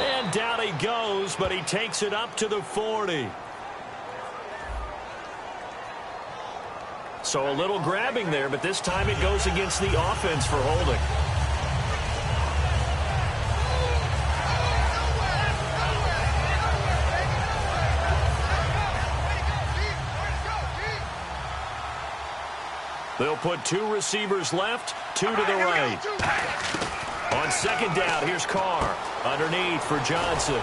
And down he goes, but he takes it up to the 40. So a little grabbing there, but this time it goes against the offense for holding. They'll put 2 receivers left, 2 to the right. On second down, here's Carr. Underneath for Johnson.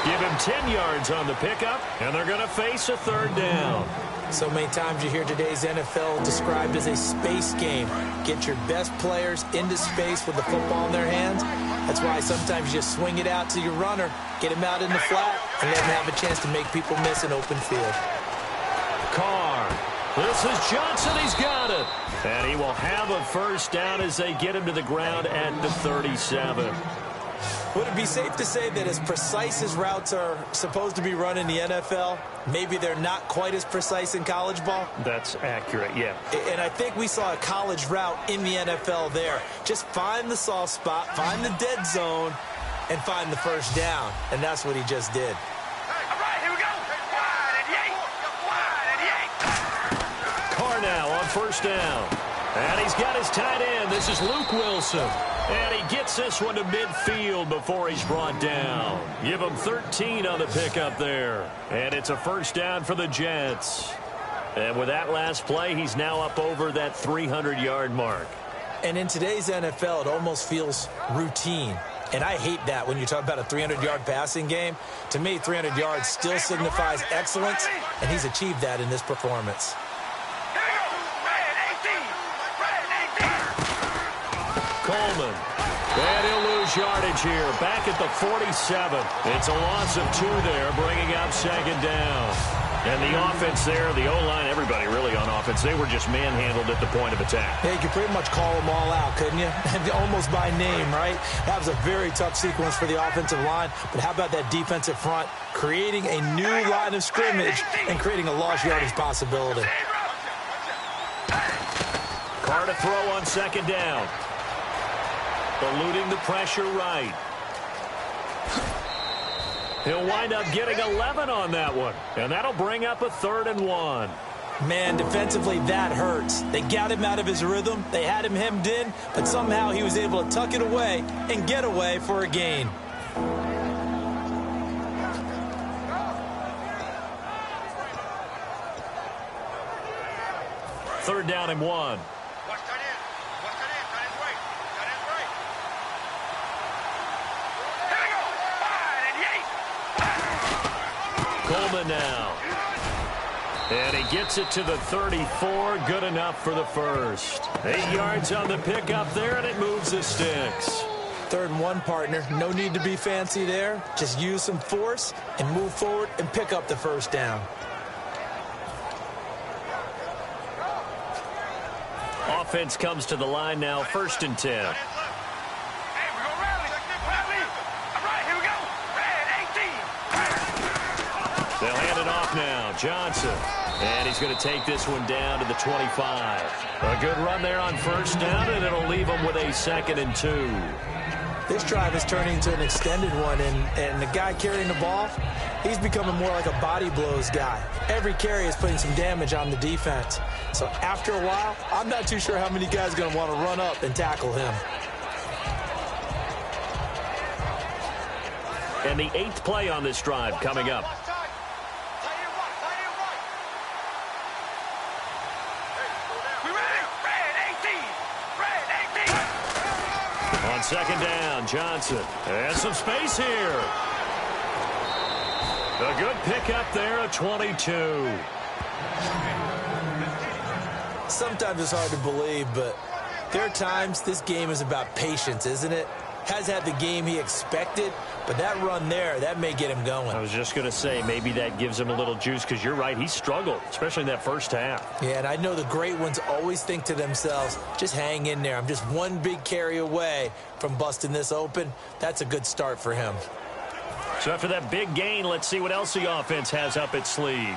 Give him 10 yards on the pickup, and they're going to face a 3rd down. So many times you hear today's NFL described as a space game. Get your best players into space with the football in their hands. That's why sometimes you just swing it out to your runner, get him out in the flat, and let him have a chance to make people miss an open field. Carr. This is Johnson. He's got it. And he will have a first down as they get him to the ground at the 37. Would it be safe to say that as precise as routes are supposed to be run in the NFL, maybe they're not quite as precise in college ball? That's accurate, yeah. And I think we saw a college route in the NFL there. Just find the soft spot, find the dead zone, and find the first down. And that's what he just did. Carr now on first down. And he's got his tight end. This is Luke Wilson. And he gets this one to midfield before he's brought down. Give him 13 on the pickup there. And it's a first down for the Jets. And with that last play, he's now up over that 300-yard mark. And in today's NFL, it almost feels routine. And I hate that when you talk about a 300-yard passing game. To me, 300 yards still signifies excellence, and he's achieved that in this performance. Coleman. And he'll lose yardage here. Back at the 47. It's a loss of 2 there, bringing up second down. And the offense there, the O-line, everybody really on offense, they were just manhandled at the point of attack. Yeah, you could pretty much call them all out, couldn't you? Almost by name, right? That was a very tough sequence for the offensive line. But how about that defensive front creating a new line of scrimmage and creating a lost yardage possibility? Carr to throw on second down. Eluding the pressure right. He'll wind up getting 11 on that one. And that'll bring up a 3rd and 1. Man, defensively, that hurts. They got him out of his rhythm. They had him hemmed in, but somehow he was able to tuck it away and get away for a gain. Third down and 1. Coleman now. And he gets it to the 34. Good enough for the first. 8 yards on the pickup there, and it moves the sticks. 3rd and 1, partner. No need to be fancy there. Just use some force and move forward and pick up the first down. Offense comes to the line now, 1st and 10. They'll hand it off now. Johnson. And he's going to take this one down to the 25. A good run there on first down, and it'll leave him with a 2nd and 2. This drive is turning into an extended one, and the guy carrying the ball, he's becoming more like a body blows guy. Every carry is putting some damage on the defense. So after a while, I'm not too sure how many guys are going to want to run up and tackle him. And the 8th play on this drive coming up. On second down, Johnson has some space here. A good pickup there, a 22. Sometimes it's hard to believe, but there are times this game is about patience, isn't it? Has had the game he expected, but that run there, that may get him going. I was just going to say, maybe that gives him a little juice, because you're right, he struggled, especially in that first half. Yeah, and I know the great ones always think to themselves, just hang in there. I'm just one big carry away from busting this open. That's a good start for him. So after that big gain, let's see what else the offense has up its sleeve.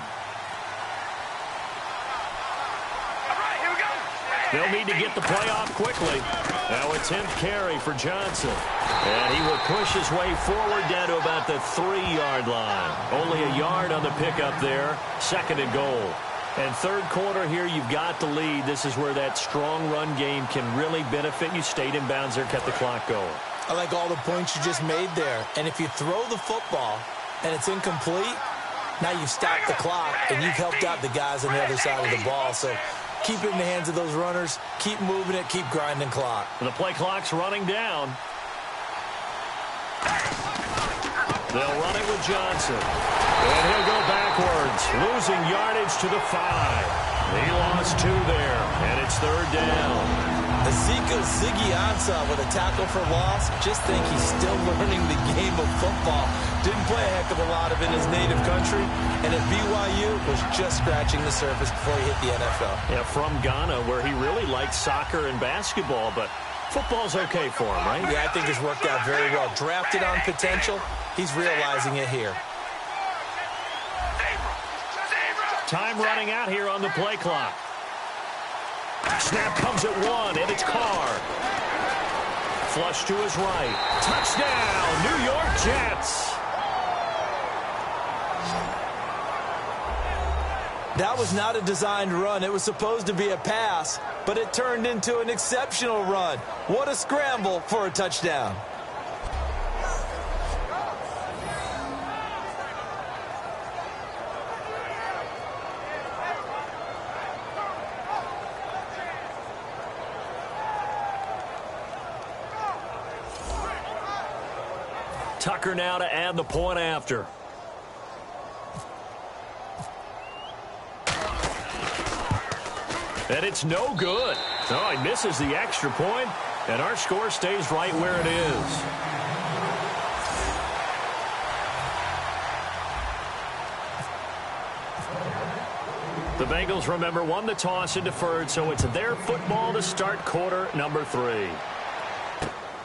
They'll need to get the play off quickly. Now a 10th carry for Johnson. And he will push his way forward down to about the 3-yard line. Only a yard on the pickup there. 2nd and goal. And third quarter here, you've got the lead. This is where that strong run game can really benefit you. Stayed in bounds there, kept the clock going. I like all the points you just made there. And if you throw the football and it's incomplete, now you've stopped the clock and you've helped out the guys on the other side of the ball. So keep it in the hands of those runners. Keep moving it. Keep grinding clock. The play clock's running down. They'll run it with Johnson. And he'll go backwards, losing yardage to the 5. He lost 2 there, and it's 3rd down. Ezekiel Ziggy Ansah with a tackle for loss. Just think he's still learning the game of football. Didn't play a heck of a lot of it in his native country. And at BYU was just scratching the surface before he hit the NFL. Yeah, from Ghana, where he really liked soccer and basketball, but football's okay for him, right? Yeah, I think it's worked out very well. Drafted on potential. He's realizing it here. Time running out here on the play clock. Snap comes at 1, and it's Carr. Flush to his right. Touchdown, New York Jets. That was not a designed run. It was supposed to be a pass, but it turned into an exceptional run. What a scramble for a touchdown. Tucker now to add the point after. And it's no good. Oh, he misses the extra point, and our score stays right where it is. The Bengals, remember, won the toss and deferred, so it's their football to start quarter number 3.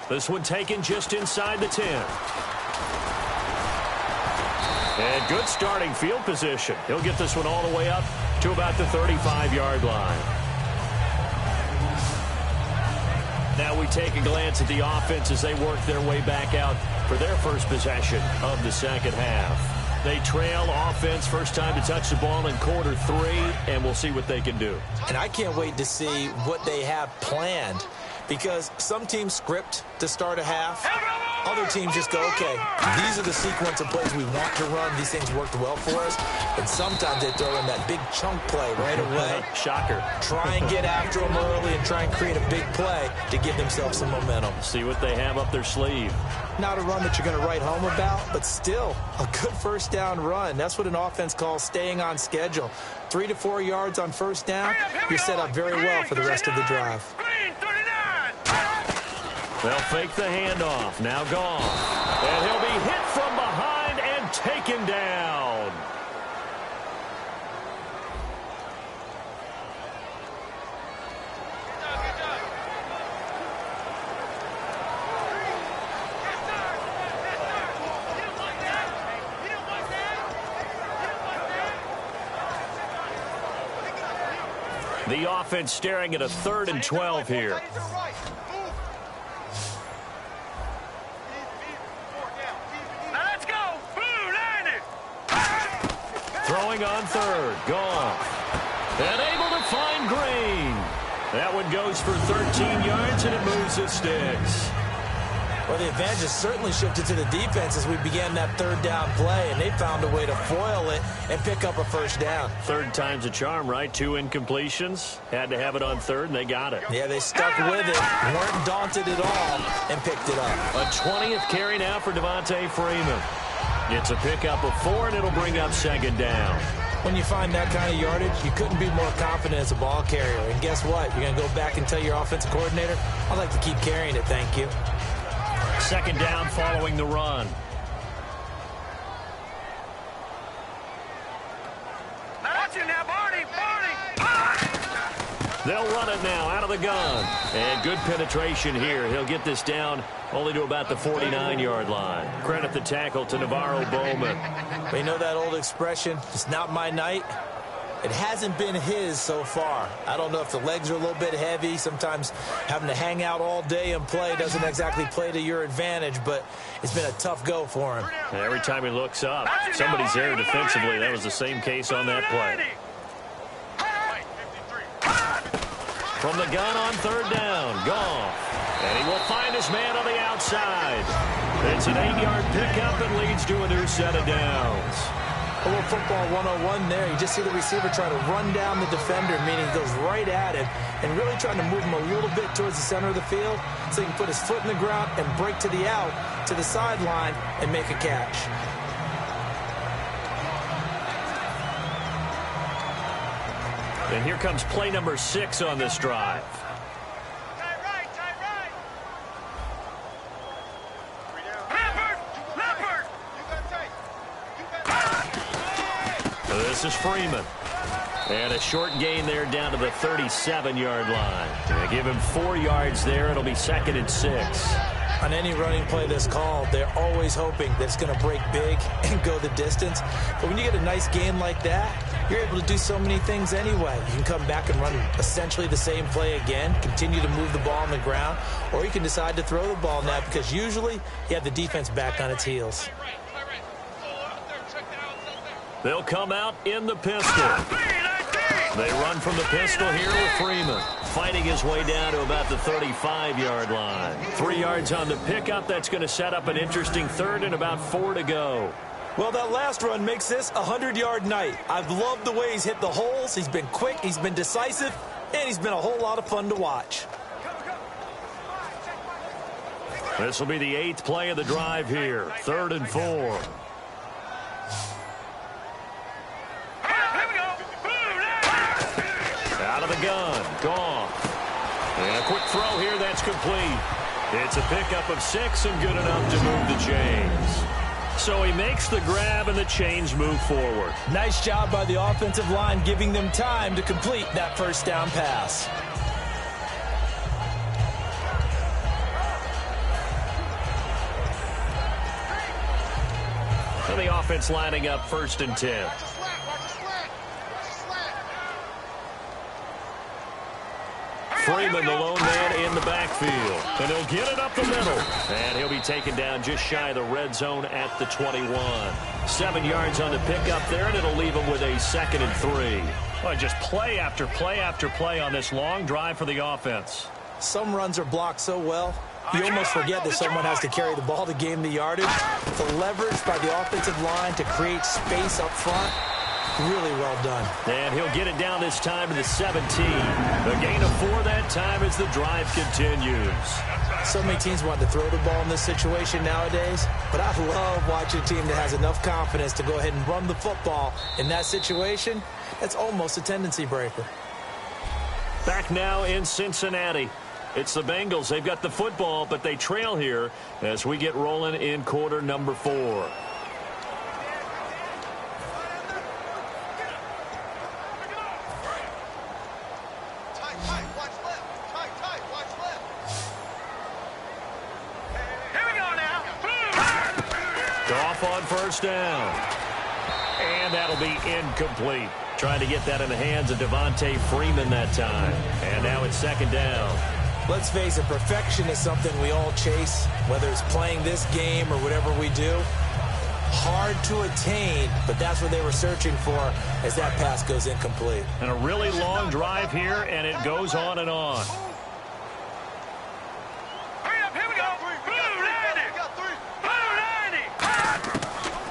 This one taken just inside the 10. And good starting field position. He'll get this one all the way up to about the 35-yard line. Now we take a glance at the offense as they work their way back out for their first possession of the second half. They trail offense, first time to touch the ball in quarter 3, and we'll see what they can do. And I can't wait to see what they have planned, because some teams script to start a half. Other teams just go, okay, these are the sequence of plays we want to run. These things worked well for us. And sometimes they throw in that big chunk play right away. Shocker. Try and get after them early and try and create a big play to give themselves some momentum. See what they have up their sleeve. Not a run that you're going to write home about, but still a good first down run. That's what an offense calls staying on schedule. 3 to 4 yards on first down, you're set up very well for the rest of the drive. They'll fake the handoff. Now gone. And he'll be hit from behind and taken down. The offense staring at a 3rd and 12 here. throwing on third. Goff. And able to find Green. That one goes for 13 yards, and it moves the sticks. Well, the advantage has certainly shifted to the defense as we began that third down play, and they found a way to foil it and pick up a first down. Third time's a charm, right? 2 incompletions. Had to have it on third, and they got it. Yeah, they stuck with it, weren't daunted at all, and picked it up. A 20th carry now for Devontae Freeman. It's a pickup of 4, and it'll bring up second down. When you find that kind of yardage, you couldn't be more confident as a ball carrier. And guess what? You're going to go back and tell your offensive coordinator, I'd like to keep carrying it, thank you. Second down following the run. Watch it now, Barney. They'll run it now out of the gun. And good penetration here. He'll get this down only to about the 49-yard line. Credit the tackle to Navarro Bowman. But you know that old expression, it's not my night? It hasn't been his so far. I don't know if the legs are a little bit heavy. Sometimes having to hang out all day and play doesn't exactly play to your advantage, but it's been a tough go for him. And every time he looks up, somebody's there defensively. That was the same case on that play. From the gun on third down, Goff. And he will find his man on the outside. It's an 8-yard pickup and leads to a new set of downs. A little football 101 there. You just see the receiver try to run down the defender, meaning he goes right at him and really trying to move him a little bit towards the center of the field so he can put his foot in the ground and break to the out, to the sideline, and make a catch. And here comes play number 6 on this drive. This is Freeman. And a short gain there down to the 37-yard line. They give him 4 yards there. It'll be 2nd and 6. On any running play that's called, they're always hoping that it's going to break big and go the distance. But when you get a nice gain like that, you're able to do so many things anyway. You can come back and run essentially the same play again, continue to move the ball on the ground, or you can decide to throw the ball now because usually you have the defense back on its heels. They'll come out in the pistol. They run from the pistol here with Freeman, fighting his way down to about the 35-yard line. 3 yards on the pickup. That's going to set up an interesting third and about 4 to go. Well, that last run makes this a 100-yard night. I've loved the way he's hit the holes. He's been quick, he's been decisive, and he's been a whole lot of fun to watch. This will be the 8th play of the drive here. 3rd and 4. Out of the gun, Goff. And a quick throw here, that's complete. It's a pickup of 6 and good enough to move the chains. So he makes the grab and the chains move forward. Nice job by the offensive line giving them time to complete that first down pass. So the offense lining up 1st and 10. Freeman, the lone man in the backfield. And he'll get it up the middle. And he'll be taken down just shy of the red zone at the 21. 7 yards on the pickup there, and it'll leave him with a 2nd and 3. Well, just play after play after play on this long drive for the offense. Some runs are blocked so well, you almost forget that someone has to carry the ball to gain the yardage. The leverage by the offensive line to create space up front, really well done. And he'll get it down this time to the 17. A gain of 4 that time as the drive continues. So many teams want to throw the ball in this situation nowadays, but I love watching a team that has enough confidence to go ahead and run the football in that situation. That's almost a tendency breaker. Back now in Cincinnati. It's the Bengals. They've got the football, but they trail here as we get rolling in quarter number 4. Goff on first down. And that'll be incomplete. Trying to get that in the hands of Devontae Freeman that time. And now it's 2nd down. Let's face it, perfection is something we all chase, whether it's playing this game or whatever we do. Hard to attain, but that's what they were searching for as that pass goes incomplete. And a really long drive here, and it goes on and on. Hurry up, here we go. Blue 90. Blue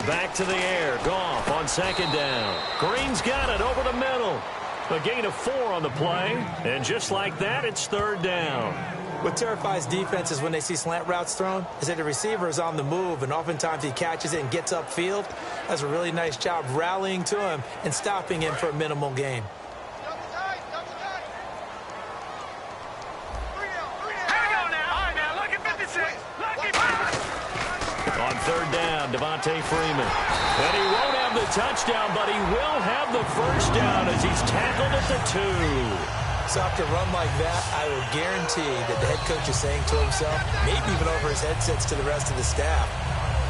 90. Back to the air. Goff on second down. Green's got it over the middle. A gain of 4 on the play, and just like that, it's third down. What terrifies defenses when they see slant routes thrown is that the receiver is on the move, and oftentimes he catches it and gets upfield. Does a really nice job rallying to him and stopping him for a minimal gain. On third down, Devontae Freeman. And he won't have the touchdown, but he will have the first down as he's tackled at the 2. So after a run like that, I would guarantee that the head coach is saying to himself, maybe even over his headsets to the rest of the staff,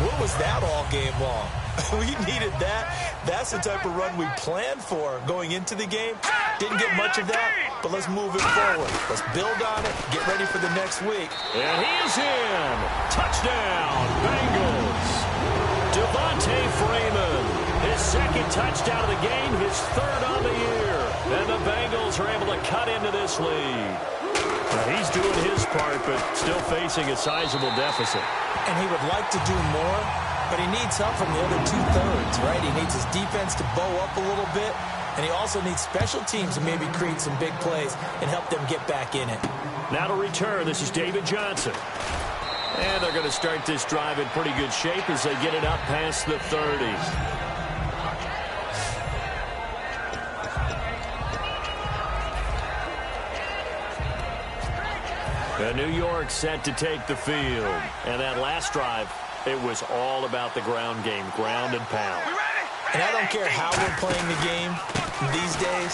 what was that all game long? We needed that. That's the type of run we planned for going into the game. Didn't get much of that, but let's move it forward. Let's build on it, get ready for the next week. And he is in. Touchdown, Bengals. Devontae Freeman, his second touchdown of the game, his third on the year. And the Bengals are able to cut into this lead. Now, he's doing his part, but still facing a sizable deficit. And he would like to do more, but he needs help from the other 2/3, right? He needs his defense to bow up a little bit, and he also needs special teams to maybe create some big plays and help them get back in it. Now to return, this is David Johnson. And they're going to start this drive in pretty good shape as they get it up past the 30. New York set to take the field. And that last drive, it was all about the ground game, ground and pound. And I don't care how we're playing the game these days,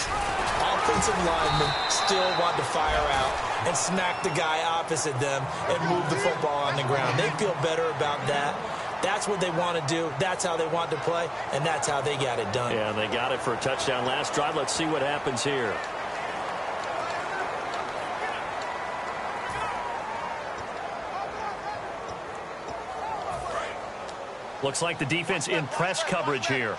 offensive linemen still want to fire out and smack the guy opposite them and move the football on the ground. They feel better about that. That's what they want to do. That's how they want to play, and that's how they got it done. Yeah, and they got it for a touchdown last drive. Let's see what happens here. Looks like the defense in press coverage here.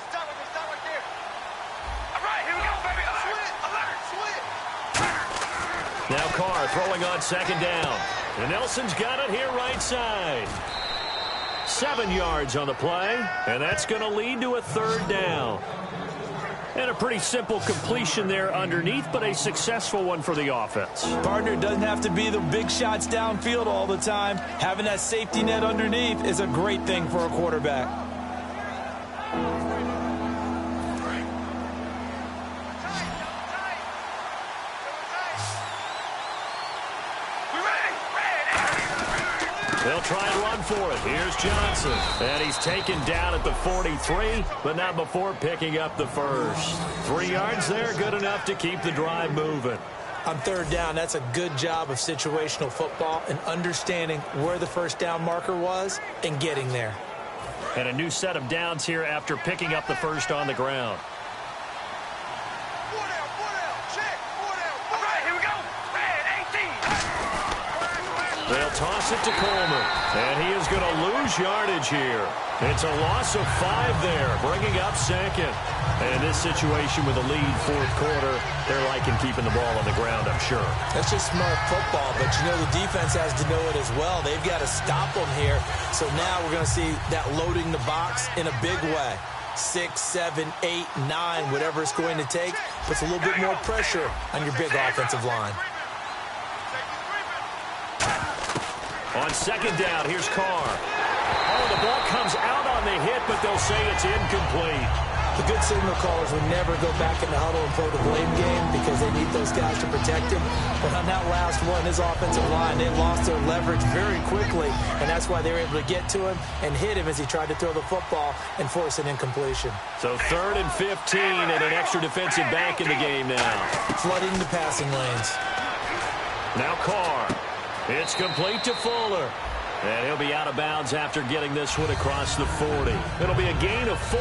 Now Carr throwing on second down. And Nelson's got it here right side. 7 yards on the play, and that's going to lead to a third down. And a pretty simple completion there underneath, but a successful one for the offense. Partner, doesn't have to be the big shots downfield all the time. Having that safety net underneath is a great thing for a quarterback. They'll try and run for it. Here's Johnson. And he's taken down at the 43, but not before picking up the first. 3 yards there, good enough to keep the drive moving. On third down, that's a good job of situational football and understanding where the first down marker was and getting there. And a new set of downs here after picking up the first on the ground. They'll toss it to Coleman, and he is going to lose yardage here. It's a loss of 5 there, bringing up second. And in this situation with a lead fourth quarter, they're liking keeping the ball on the ground, I'm sure. That's just smart football, but you know the defense has to know it as well. They've got to stop them here. So now we're going to see that loading the box in a big way. 6, 7, 8, 9, whatever it's going to take, puts a little bit more pressure on your big offensive line. On second down, here's Carr. Oh, the ball comes out on the hit, but they'll say it's incomplete. The good signal callers would never go back in the huddle and play the blame game because they need those guys to protect him. But on that last one, his offensive line, they lost their leverage very quickly, and that's why they were able to get to him and hit him as he tried to throw the football and force an incompletion. So 3rd and 15 and an extra defensive back in the game now. Flooding the passing lanes. Now Carr. It's complete to Fuller. And he'll be out of bounds after getting this one across the 40. It'll be a gain of 4.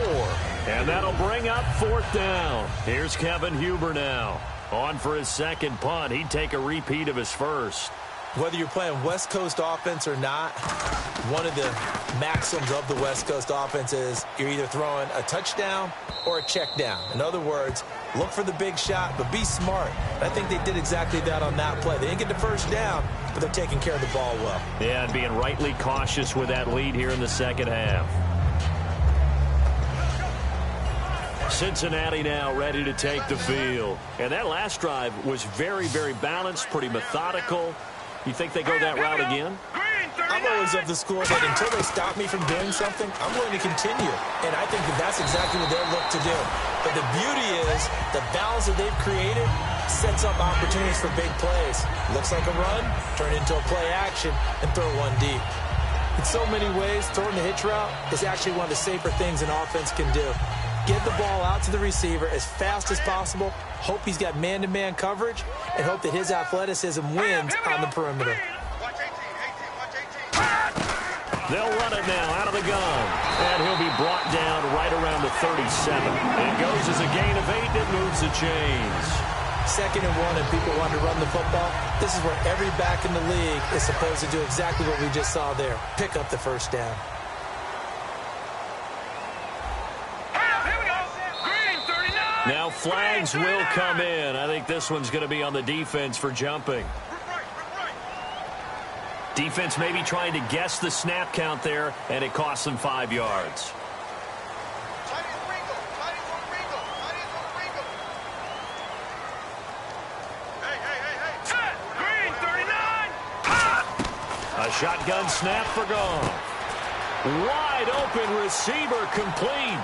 And that'll bring up 4th down. Here's Kevin Huber now. On for his second punt. He'd take a repeat of his first. Whether you're playing West Coast offense or not, one of the maxims of the West Coast offense is you're either throwing a touchdown or a check down. In other words, look for the big shot, but be smart. I think they did exactly that on that play. They didn't get the first down, but they're taking care of the ball well. Yeah, and being rightly cautious with that lead here in the second half. Cincinnati now ready to take the field. And that last drive was very, very balanced, pretty methodical. You think they go that route again? I'm always of the school that until they stop me from doing something, I'm going to continue. And I think that that's exactly what they'll look to do. But the beauty is the balance that they've created sets up opportunities for big plays. Looks like a run, turn into a play action, and throw one deep. In so many ways, throwing the hitch route is actually one of the safer things an offense can do. Get the ball out to the receiver as fast as possible, hope he's got man-to-man coverage, and hope that his athleticism wins on the perimeter. They'll run it now out of the gun. And he'll be brought down right around the 37. It goes as a gain of 8. It moves the chains. 2nd and 1, and people want to run the football. This is where every back in the league is supposed to do exactly what we just saw there. Pick up the first down. Now flags will come in. I think this one's going to be on the defense for jumping. Defense maybe trying to guess the snap count there, and it costs them 5 yards. A shotgun snap for Goff. Wide open receiver complete.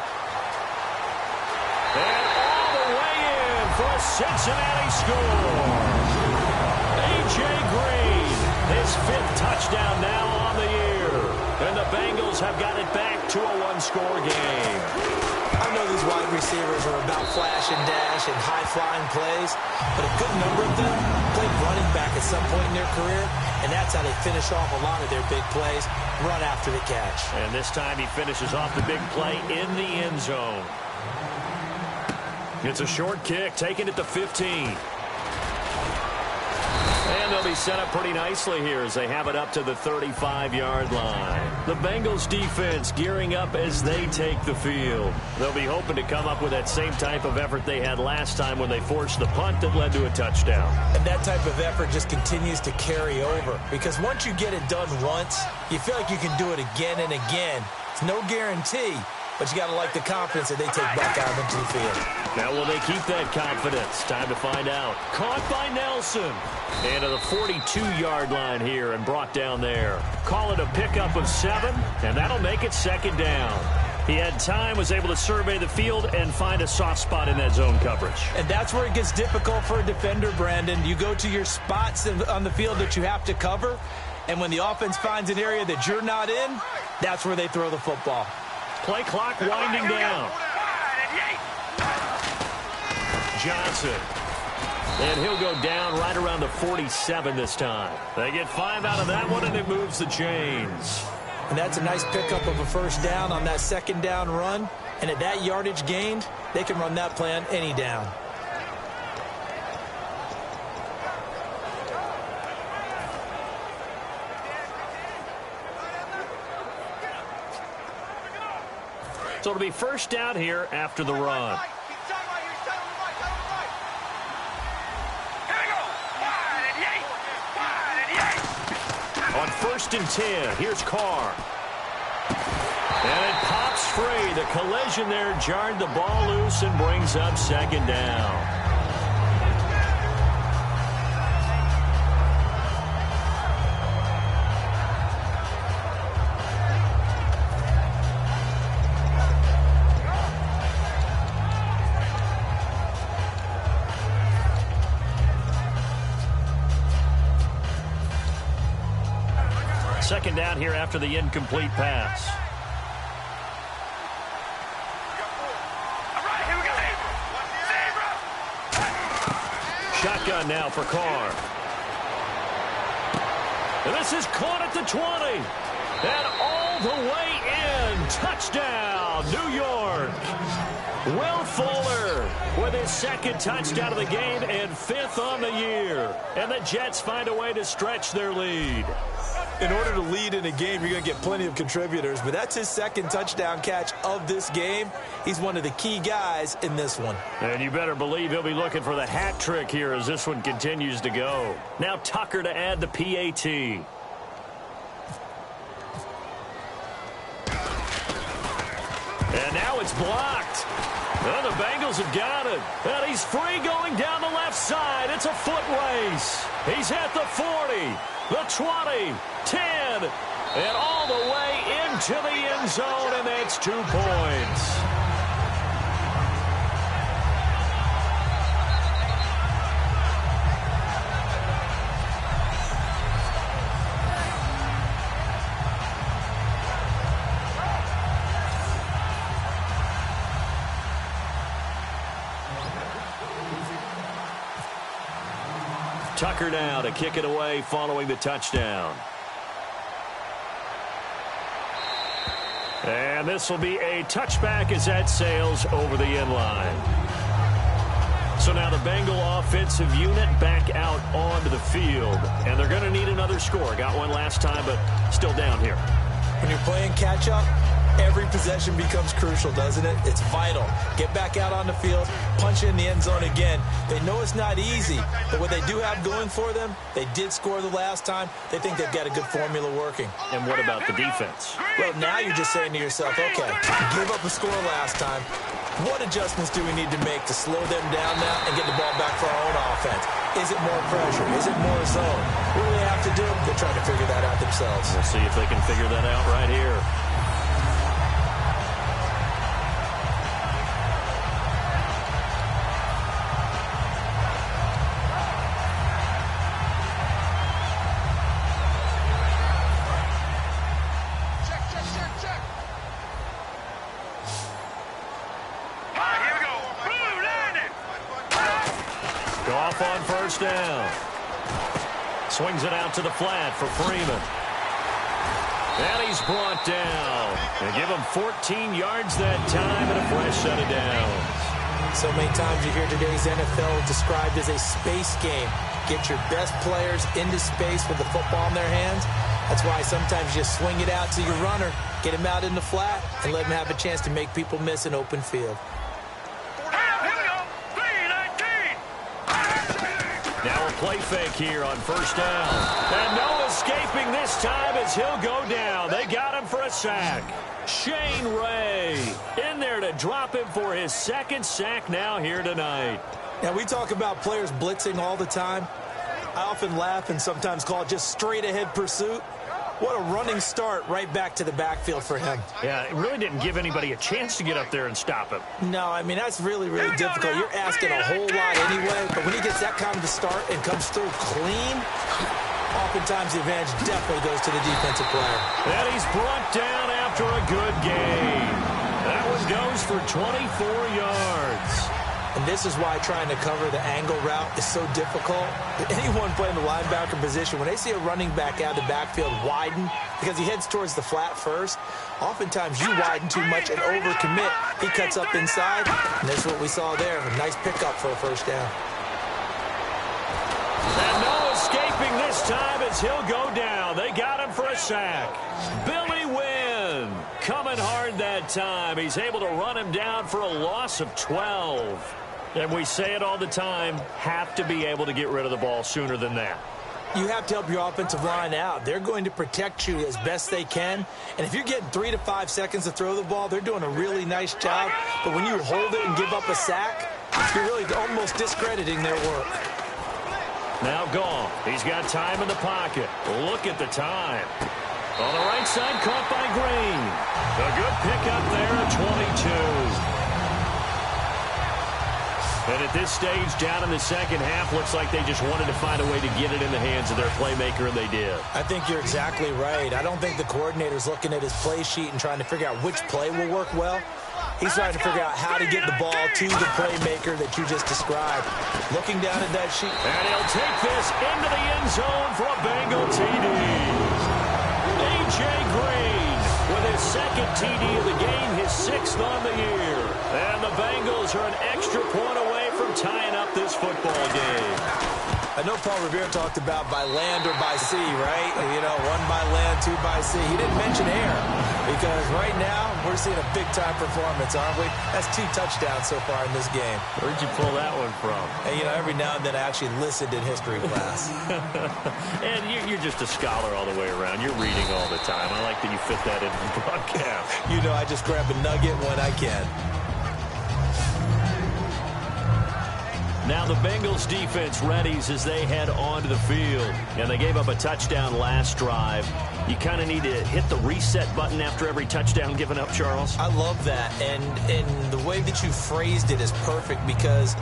And all the way in for a Cincinnati score. A.J. Green, his 5th touchdown now on the year. And the Bengals have got it back to a one-score game. I know these wide receivers are about flash and dash and high-flying plays, but a good number of them played running back at some point in their career, and that's how they finish off a lot of their big plays, run after the catch. And this time he finishes off the big play in the end zone. It's a short kick, taking it to 15. And they'll be set up pretty nicely here as they have it up to the 35-yard line. The Bengals defense gearing up as they take the field. They'll be hoping to come up with that same type of effort they had last time when they forced the punt that led to a touchdown. And that type of effort just continues to carry over, because once you get it done once, you feel like you can do it again and again. It's no guarantee, but you got to like the confidence that they take back out into the field. Now, will they keep that confidence? Time to find out. Caught by Nelson. And to the 42-yard line here and brought down there. Call it a pickup of 7, and that'll make it 2nd down. He had time, was able to survey the field and find a soft spot in that zone coverage. And that's where it gets difficult for a defender, Brandon. You go to your spots on the field that you have to cover, and when the offense finds an area that you're not in, that's where they throw the football. Play clock winding down. Johnson. And he'll go down right around the 47 this time. They get 5 out of that one, and it moves the chains. And that's a nice pickup of a first down on that 2nd down run. And at that yardage gained, they can run that play on any down. So it'll be first down here after the run. On 1st and 10, here's Carr. And it pops free. The collision there jarred the ball loose and brings up 2nd down. Second down here after the incomplete pass. Shotgun now for Carr. And this is caught at the 20. And all the way in. Touchdown, New York. Will Fuller with his second touchdown of the game and 5th on the year. And the Jets find a way to stretch their lead. In order to lead in a game, you're going to get plenty of contributors, but that's his second touchdown catch of this game. He's one of the key guys in this one. And you better believe he'll be looking for the hat trick here as this one continues to go. Now Tucker to add the PAT. And now it's blocked. Well, the Bengals have got it. And he's free going down the left side. It's a foot race. He's at the 40, the 20, 10, and all the way into the end zone, and that's 2 points. Tucker now to kick it away following the touchdown. And this will be a touchback as that sails over the end line. So now the Bengal offensive unit back out onto the field. And they're going to need another score. Got one last time, but still down here. When you're playing catch-up, every possession becomes crucial, doesn't it? It's vital. Get back out on the field, punch in the end zone again. They know it's not easy, but what they do have going for them, they did score the last time. They think they've got a good formula working. And what about the defense? Well, now you're just saying to yourself, okay, give up a score last time. What adjustments do we need to make to slow them down now and get the ball back for our own offense? Is it more pressure? Is it more zone? What do they have to do? They're trying to figure that out themselves. We'll see if they can figure that out right here. On first down. Swings it out to the flat for Freeman. And he's brought down. They give him 14 yards that time and a fresh set of downs. So many times you hear today's NFL described as a space game. Get your best players into space with the football in their hands. That's why sometimes you just swing it out to your runner, get him out in the flat, and let him have a chance to make people miss an open field. Now a play fake here on first down. And no escaping this time as he'll go down. They got him for a sack. Shane Ray in there to drop him for his second sack now here tonight. Now, we talk about players blitzing all the time. I often laugh and sometimes call it just straight-ahead pursuit. What a running start right back to the backfield for him. Yeah, it really didn't give anybody a chance to get up there and stop him. No, I mean, that's really, really difficult. You're asking a whole lot anyway, but when he gets that kind of a start and comes through clean, oftentimes the advantage definitely goes to the defensive player. And he's brought down after a good game. That one goes for 24 yards. And this is why trying to cover the angle route is so difficult. Anyone playing the linebacker position, when they see a running back out of the backfield widen, because he heads towards the flat first, oftentimes you widen too much and overcommit. He cuts up inside, and that's what we saw there. A nice pickup for a first down. And no escaping this time as he'll go down. They got him for a sack. Billy Wynn coming hard that time. He's able to run him down for a loss of 12. And we say it all the time, have to be able to get rid of the ball sooner than that. You have to help your offensive line out. They're going to protect you as best they can. And if you're getting 3 to 5 seconds to throw the ball, they're doing a really nice job. But when you hold it and give up a sack, you're really almost discrediting their work. Now Goff. He's got time in the pocket. Look at the time. On the right side, caught by Green. A good pickup there at 22. And at this stage, down in the second half, looks like they just wanted to find a way to get it in the hands of their playmaker, and they did. I think you're exactly right. I don't think the coordinator's looking at his play sheet and trying to figure out which play will work well. He's trying to figure out how to get the ball to the playmaker that you just described. Looking down at that sheet. And he'll take this into the end zone for a Bengal TD. A.J. Green with his second TD of the game, his 6th on the year. And the Bengals are an extra point away from tying up this football game. I know Paul Revere talked about by land or by sea, right? You know, 1 by land, 2 by sea. He didn't mention air because right now we're seeing a big-time performance, aren't we? That's 2 touchdowns so far in this game. Where'd you pull that one from? And, you know, every now and then I actually listened in history class. And you're just a scholar all the way around. You're reading all the time. I like that you fit that into the broadcast. You know, I just grab a nugget when I can. Now the Bengals defense readies as they head onto the field. And they gave up a touchdown last drive. You kind of need to hit the reset button after every touchdown given up, Charles. I love that. And the way that you phrased it is perfect because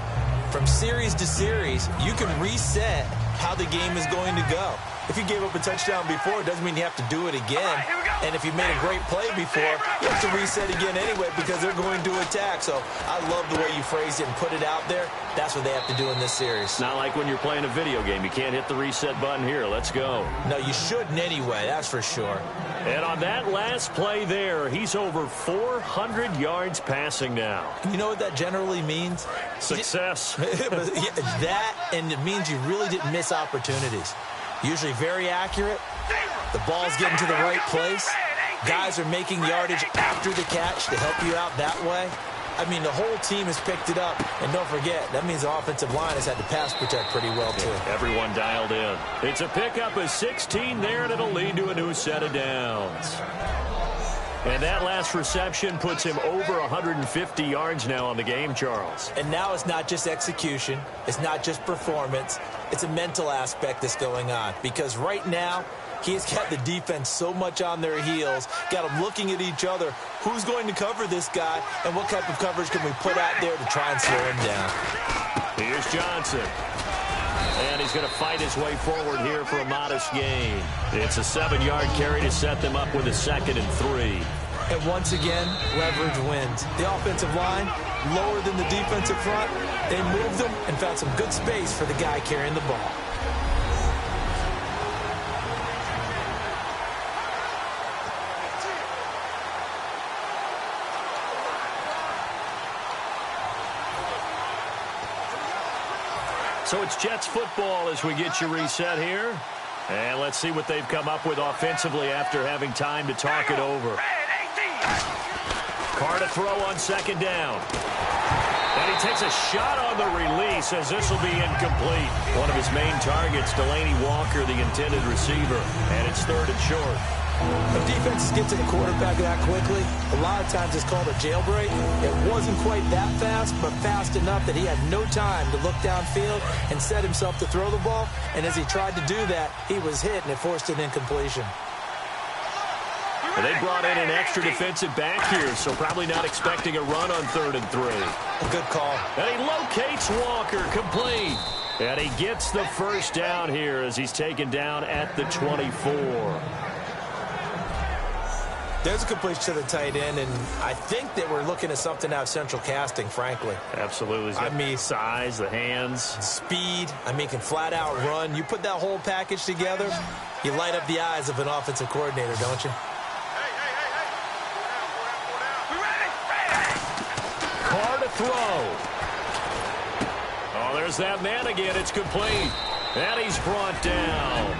from series to series, you can reset how the game is going to go. If you gave up a touchdown before, it doesn't mean you have to do it again. And if you made a great play before, you have to reset again anyway because they're going to attack. So I love the way you phrased it and put it out there. That's what they have to do in this series. Not like when you're playing a video game. You can't hit the reset button here. Let's go. No, you shouldn't anyway. That's for sure. And on that last play there, he's over 400 yards passing now. You know what that generally means? Success. That, and it means you really didn't miss opportunities. Usually very accurate. The ball's getting to the right place. Guys are making yardage after the catch to help you out that way. I mean, the whole team has picked it up. And don't forget, that means the offensive line has had to pass protect pretty well, too. Everyone dialed in. It's a pickup of 16 there, and it'll lead to a new set of downs. And that last reception puts him over 150 yards now on the game, Charles. And now it's not just execution. It's not just performance. It's a mental aspect that's going on. Because right now, he's got the defense so much on their heels, got them looking at each other. Who's going to cover this guy, and what type of coverage can we put out there to try and slow him down? Here's Johnson. And he's going to fight his way forward here for a modest gain. It's a 7-yard carry to set them up with a 2nd and 3. And once again, leverage wins. The offensive line, lower than the defensive front. They moved them and found some good space for the guy carrying the ball. So it's Jets football as we get you reset here. And let's see what they've come up with offensively after having time to talk it over. Carr to throw on 2nd down. And he takes a shot on the release as this will be incomplete. One of his main targets, Delaney Walker, the intended receiver. And it's 3rd and short. If defenses get to the quarterback that quickly, a lot of times it's called a jailbreak. It wasn't quite that fast, but fast enough that he had no time to look downfield and set himself to throw the ball. And as he tried to do that, he was hit, and it forced an incompletion. And they brought in an extra defensive back here, so probably not expecting a run on 3rd and 3. A good call. And he locates Walker, complete. And he gets the first down here as he's taken down at the 24. There's a completion to the tight end, and I think that we're looking at something out of central casting, frankly. Absolutely. I mean, size, the hands. Speed. I mean, can flat out run. You put that whole package together, you light up the eyes of an offensive coordinator, don't you? Carr to throw. Oh, there's that man again. It's complete. And he's brought down.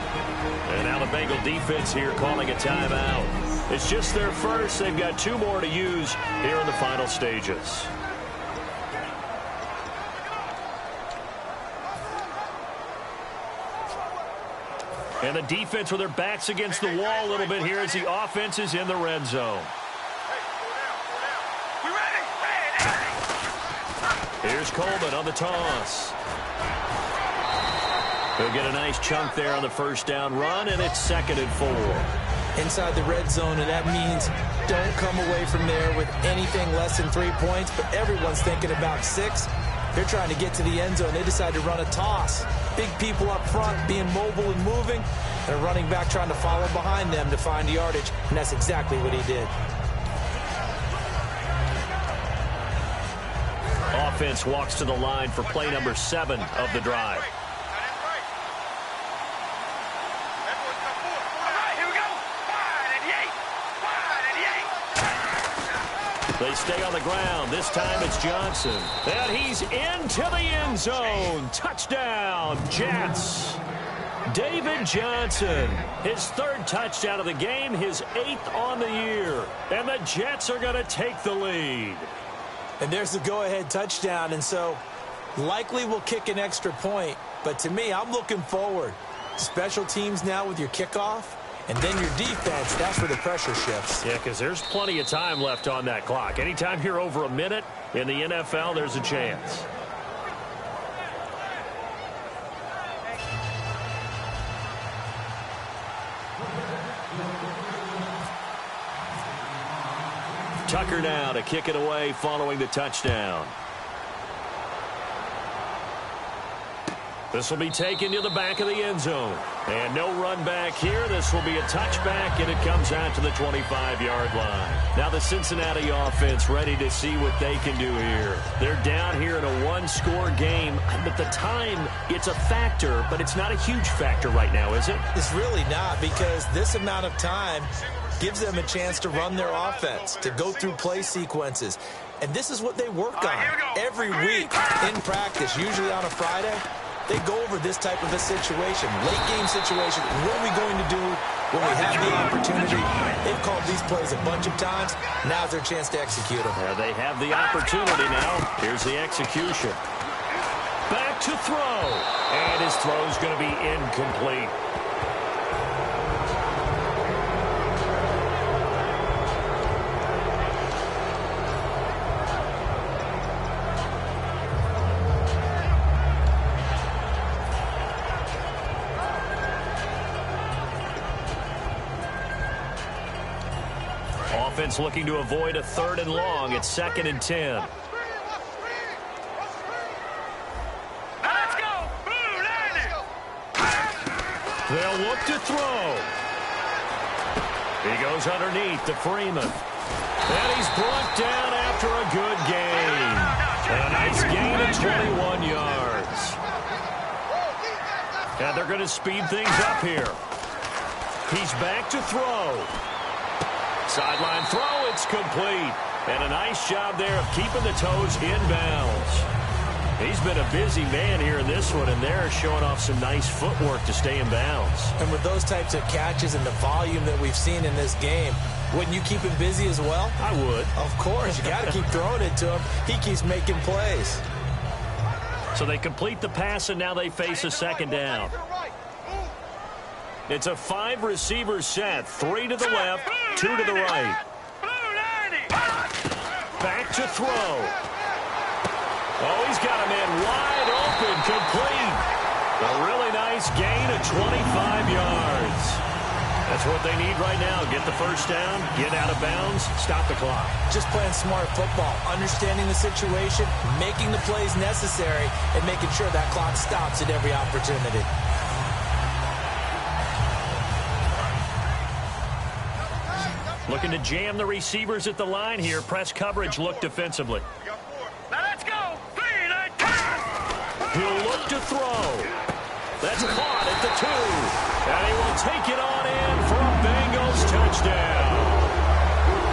And now the Bengal defense here calling a timeout. It's just their first. They've got 2 more to use here in the final stages. And the defense with their backs against the wall a little bit here as the offense is in the red zone. Here's Coleman on the toss. He'll get a nice chunk there on the first down run, and it's 2nd and 4. Inside the red zone, and that means don't come away from there with anything less than 3 points, but everyone's thinking about 6. They're trying to get to the end zone. They decide to run a toss. Big people up front being mobile and moving, and a running back trying to follow behind them to find yardage, and that's exactly what he did. Offense walks to the line for play number 7 of the drive. They stay on the ground. This time it's Johnson. And he's into the end zone. Touchdown, Jets. David Johnson, his third touchdown of the game, his 8th on the year. And the Jets are going to take the lead. And there's the go-ahead touchdown. And so likely we'll kick an extra point. But to me, I'm looking forward. Special teams now with your kickoff. And then your defense, that's where the pressure shifts. Yeah, because there's plenty of time left on that clock. Anytime you're over a minute in the NFL, there's a chance. Tucker now to kick it away following the touchdown. This will be taken to the back of the end zone. And no run back here. This will be a touchback, and it comes out to the 25-yard line. Now the Cincinnati offense ready to see what they can do here. They're down here in a one-score game. But the time, it's a factor, but it's not a huge factor right now, is it? It's really not, because this amount of time gives them a chance to run their offense, to go through play sequences. And this is what they work on every week in practice, usually on a Friday. They go over this type of a situation, late game situation. What are we going to do when we have the opportunity? They've called these plays a bunch of times. Now's their chance to execute them. Yeah, they have the opportunity now. Here's the execution. Back to throw. And his throw's going to be incomplete. Offense looking to avoid a 3rd and long. It's 2nd and 10. Let's go. Blue landing. They'll look to throw. He goes underneath to Freeman. And he's brought down after a good gain. A nice gain of 21 yards. And they're going to speed things up here. He's back to throw. Sideline throw, it's complete. And a nice job there of keeping the toes inbounds. He's been a busy man here in this one, and they're showing off some nice footwork to stay in bounds. And with those types of catches and the volume that we've seen in this game, wouldn't you keep him busy as well? I would. Of course. You got to keep throwing it to him. He keeps making plays. So they complete the pass, and now they face a 2nd down. It's a 5-receiver set. 3 to the left, 2 to the right. Back to throw. Oh, he's got a man wide open, complete. A really nice gain of 25 yards. That's what they need right now. Get the first down, get out of bounds, stop the clock. Just playing smart football, understanding the situation, making the plays necessary, and making sure that clock stops at every opportunity. Looking to jam the receivers at the line here. Press coverage look defensively. Now let's go. He'll look to throw. That's caught at the 2. And he will take it on in for a Bengals touchdown.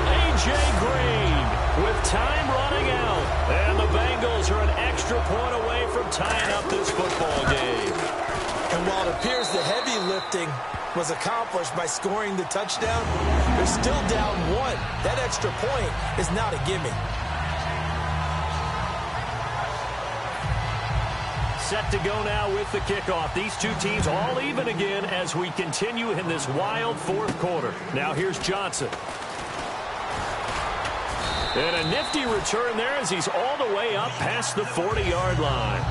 A.J. Green with time running out. And the Bengals are an extra point away from tying up this football game. And while it appears the heavy lifting was accomplished by scoring the touchdown, they're still down 1. That extra point is not a gimme. Set to go now with the kickoff. These two teams all even again as we continue in this wild 4th quarter. Now here's Johnson. And a nifty return there as he's all the way up past the 40-yard line.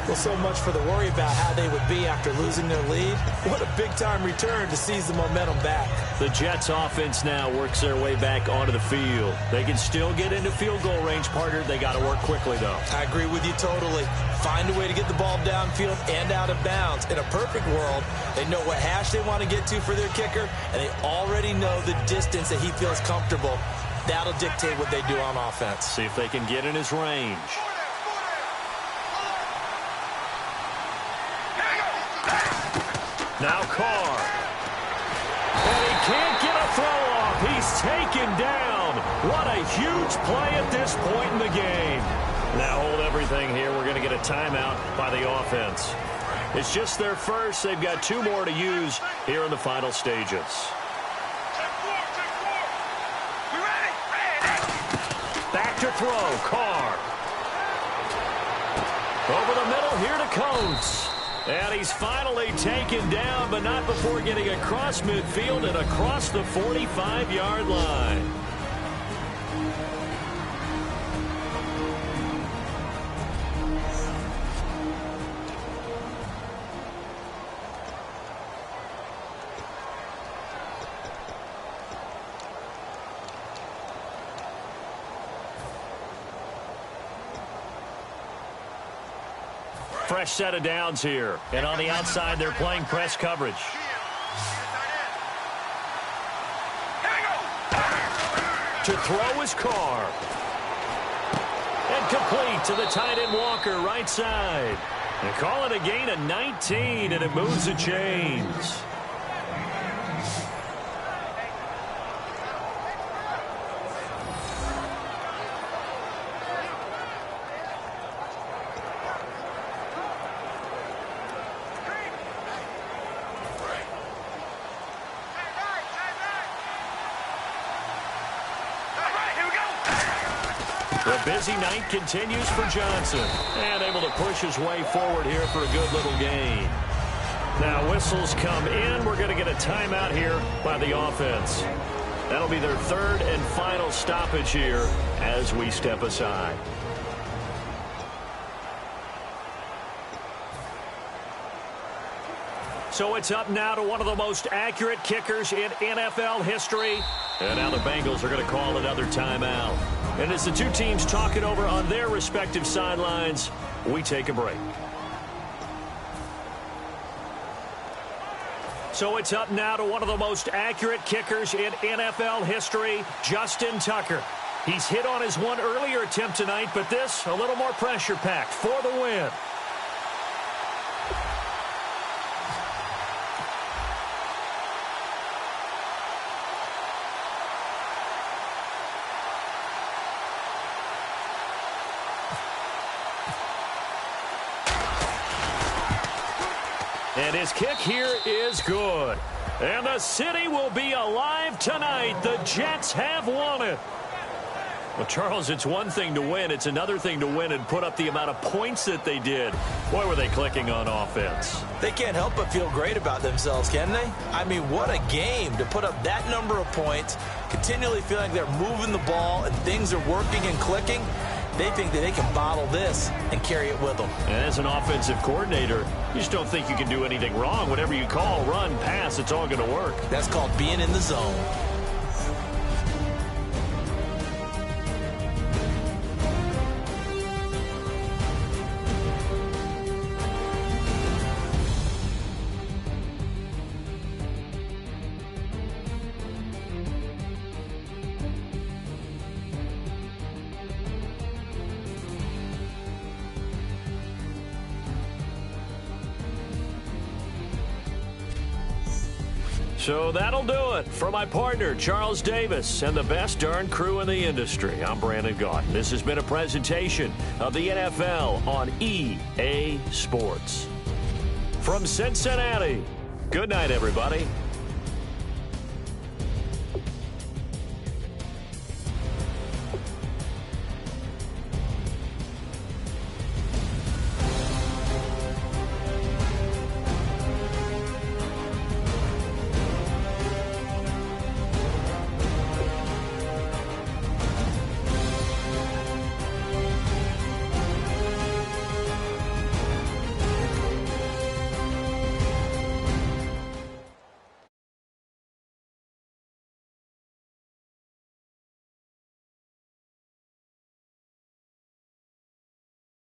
Well, so much for the worry about how they would be after losing their lead. What a big-time return to seize the momentum back. The Jets offense now works their way back onto the field. They can still get into field goal range, partner. They got to work quickly, though. I agree with you totally. Find a way to get the ball downfield and out of bounds. In a perfect world, they know what hash they want to get to for their kicker, and they already know the distance that he feels comfortable. That'll dictate what they do on offense. See if they can get in his range. Now Carr. And he can't get a throw off. He's He's taken down. What a huge play at this point in the game. Now hold everything here. We're going to get a timeout by the offense. It's just their first. They've got 2 more to use here in the final stages. Check 4, check 4. We ready? Ready. Back to throw. Carr. Over the middle here to Coates. And he's finally taken down, but not before getting across midfield and across the 45-yard line. Fresh set of downs here. And on the outside, they're playing press coverage. To throw is Carr. And complete to the tight end Walker, right side. And call it a gain of 19, and it moves the chains. The busy night continues for Johnson. And able to push his way forward here for a good little gain. Now whistles come in. We're going to get a timeout here by the offense. That'll be their 3rd and final stoppage here as we step aside. So it's up now to one of the most accurate kickers in NFL history. And now the Bengals are going to call another timeout. And as the 2 teams talk it over on their respective sidelines, we take a break. So it's up now to one of the most accurate kickers in NFL history, Justin Tucker. He's hit on his one earlier attempt tonight, but this a little more pressure-packed for the win. And his kick here is good. And the city will be alive tonight. The Jets have won it. Well, Charles, it's one thing to win. It's another thing to win and put up the amount of points that they did. Boy, were they clicking on offense. They can't help but feel great about themselves, can they? I mean, what a game to put up that number of points, continually feeling they're moving the ball and things are working and clicking. They think that they can bottle this and carry it with them. And as an offensive coordinator, you just don't think you can do anything wrong. Whatever you call, run, pass, it's all going to work. That's called being in the zone. So that'll do it for my partner, Charles Davis, and the best darn crew in the industry. I'm Brandon Gaudin. This has been a presentation of the NFL on EA Sports. From Cincinnati, good night, everybody.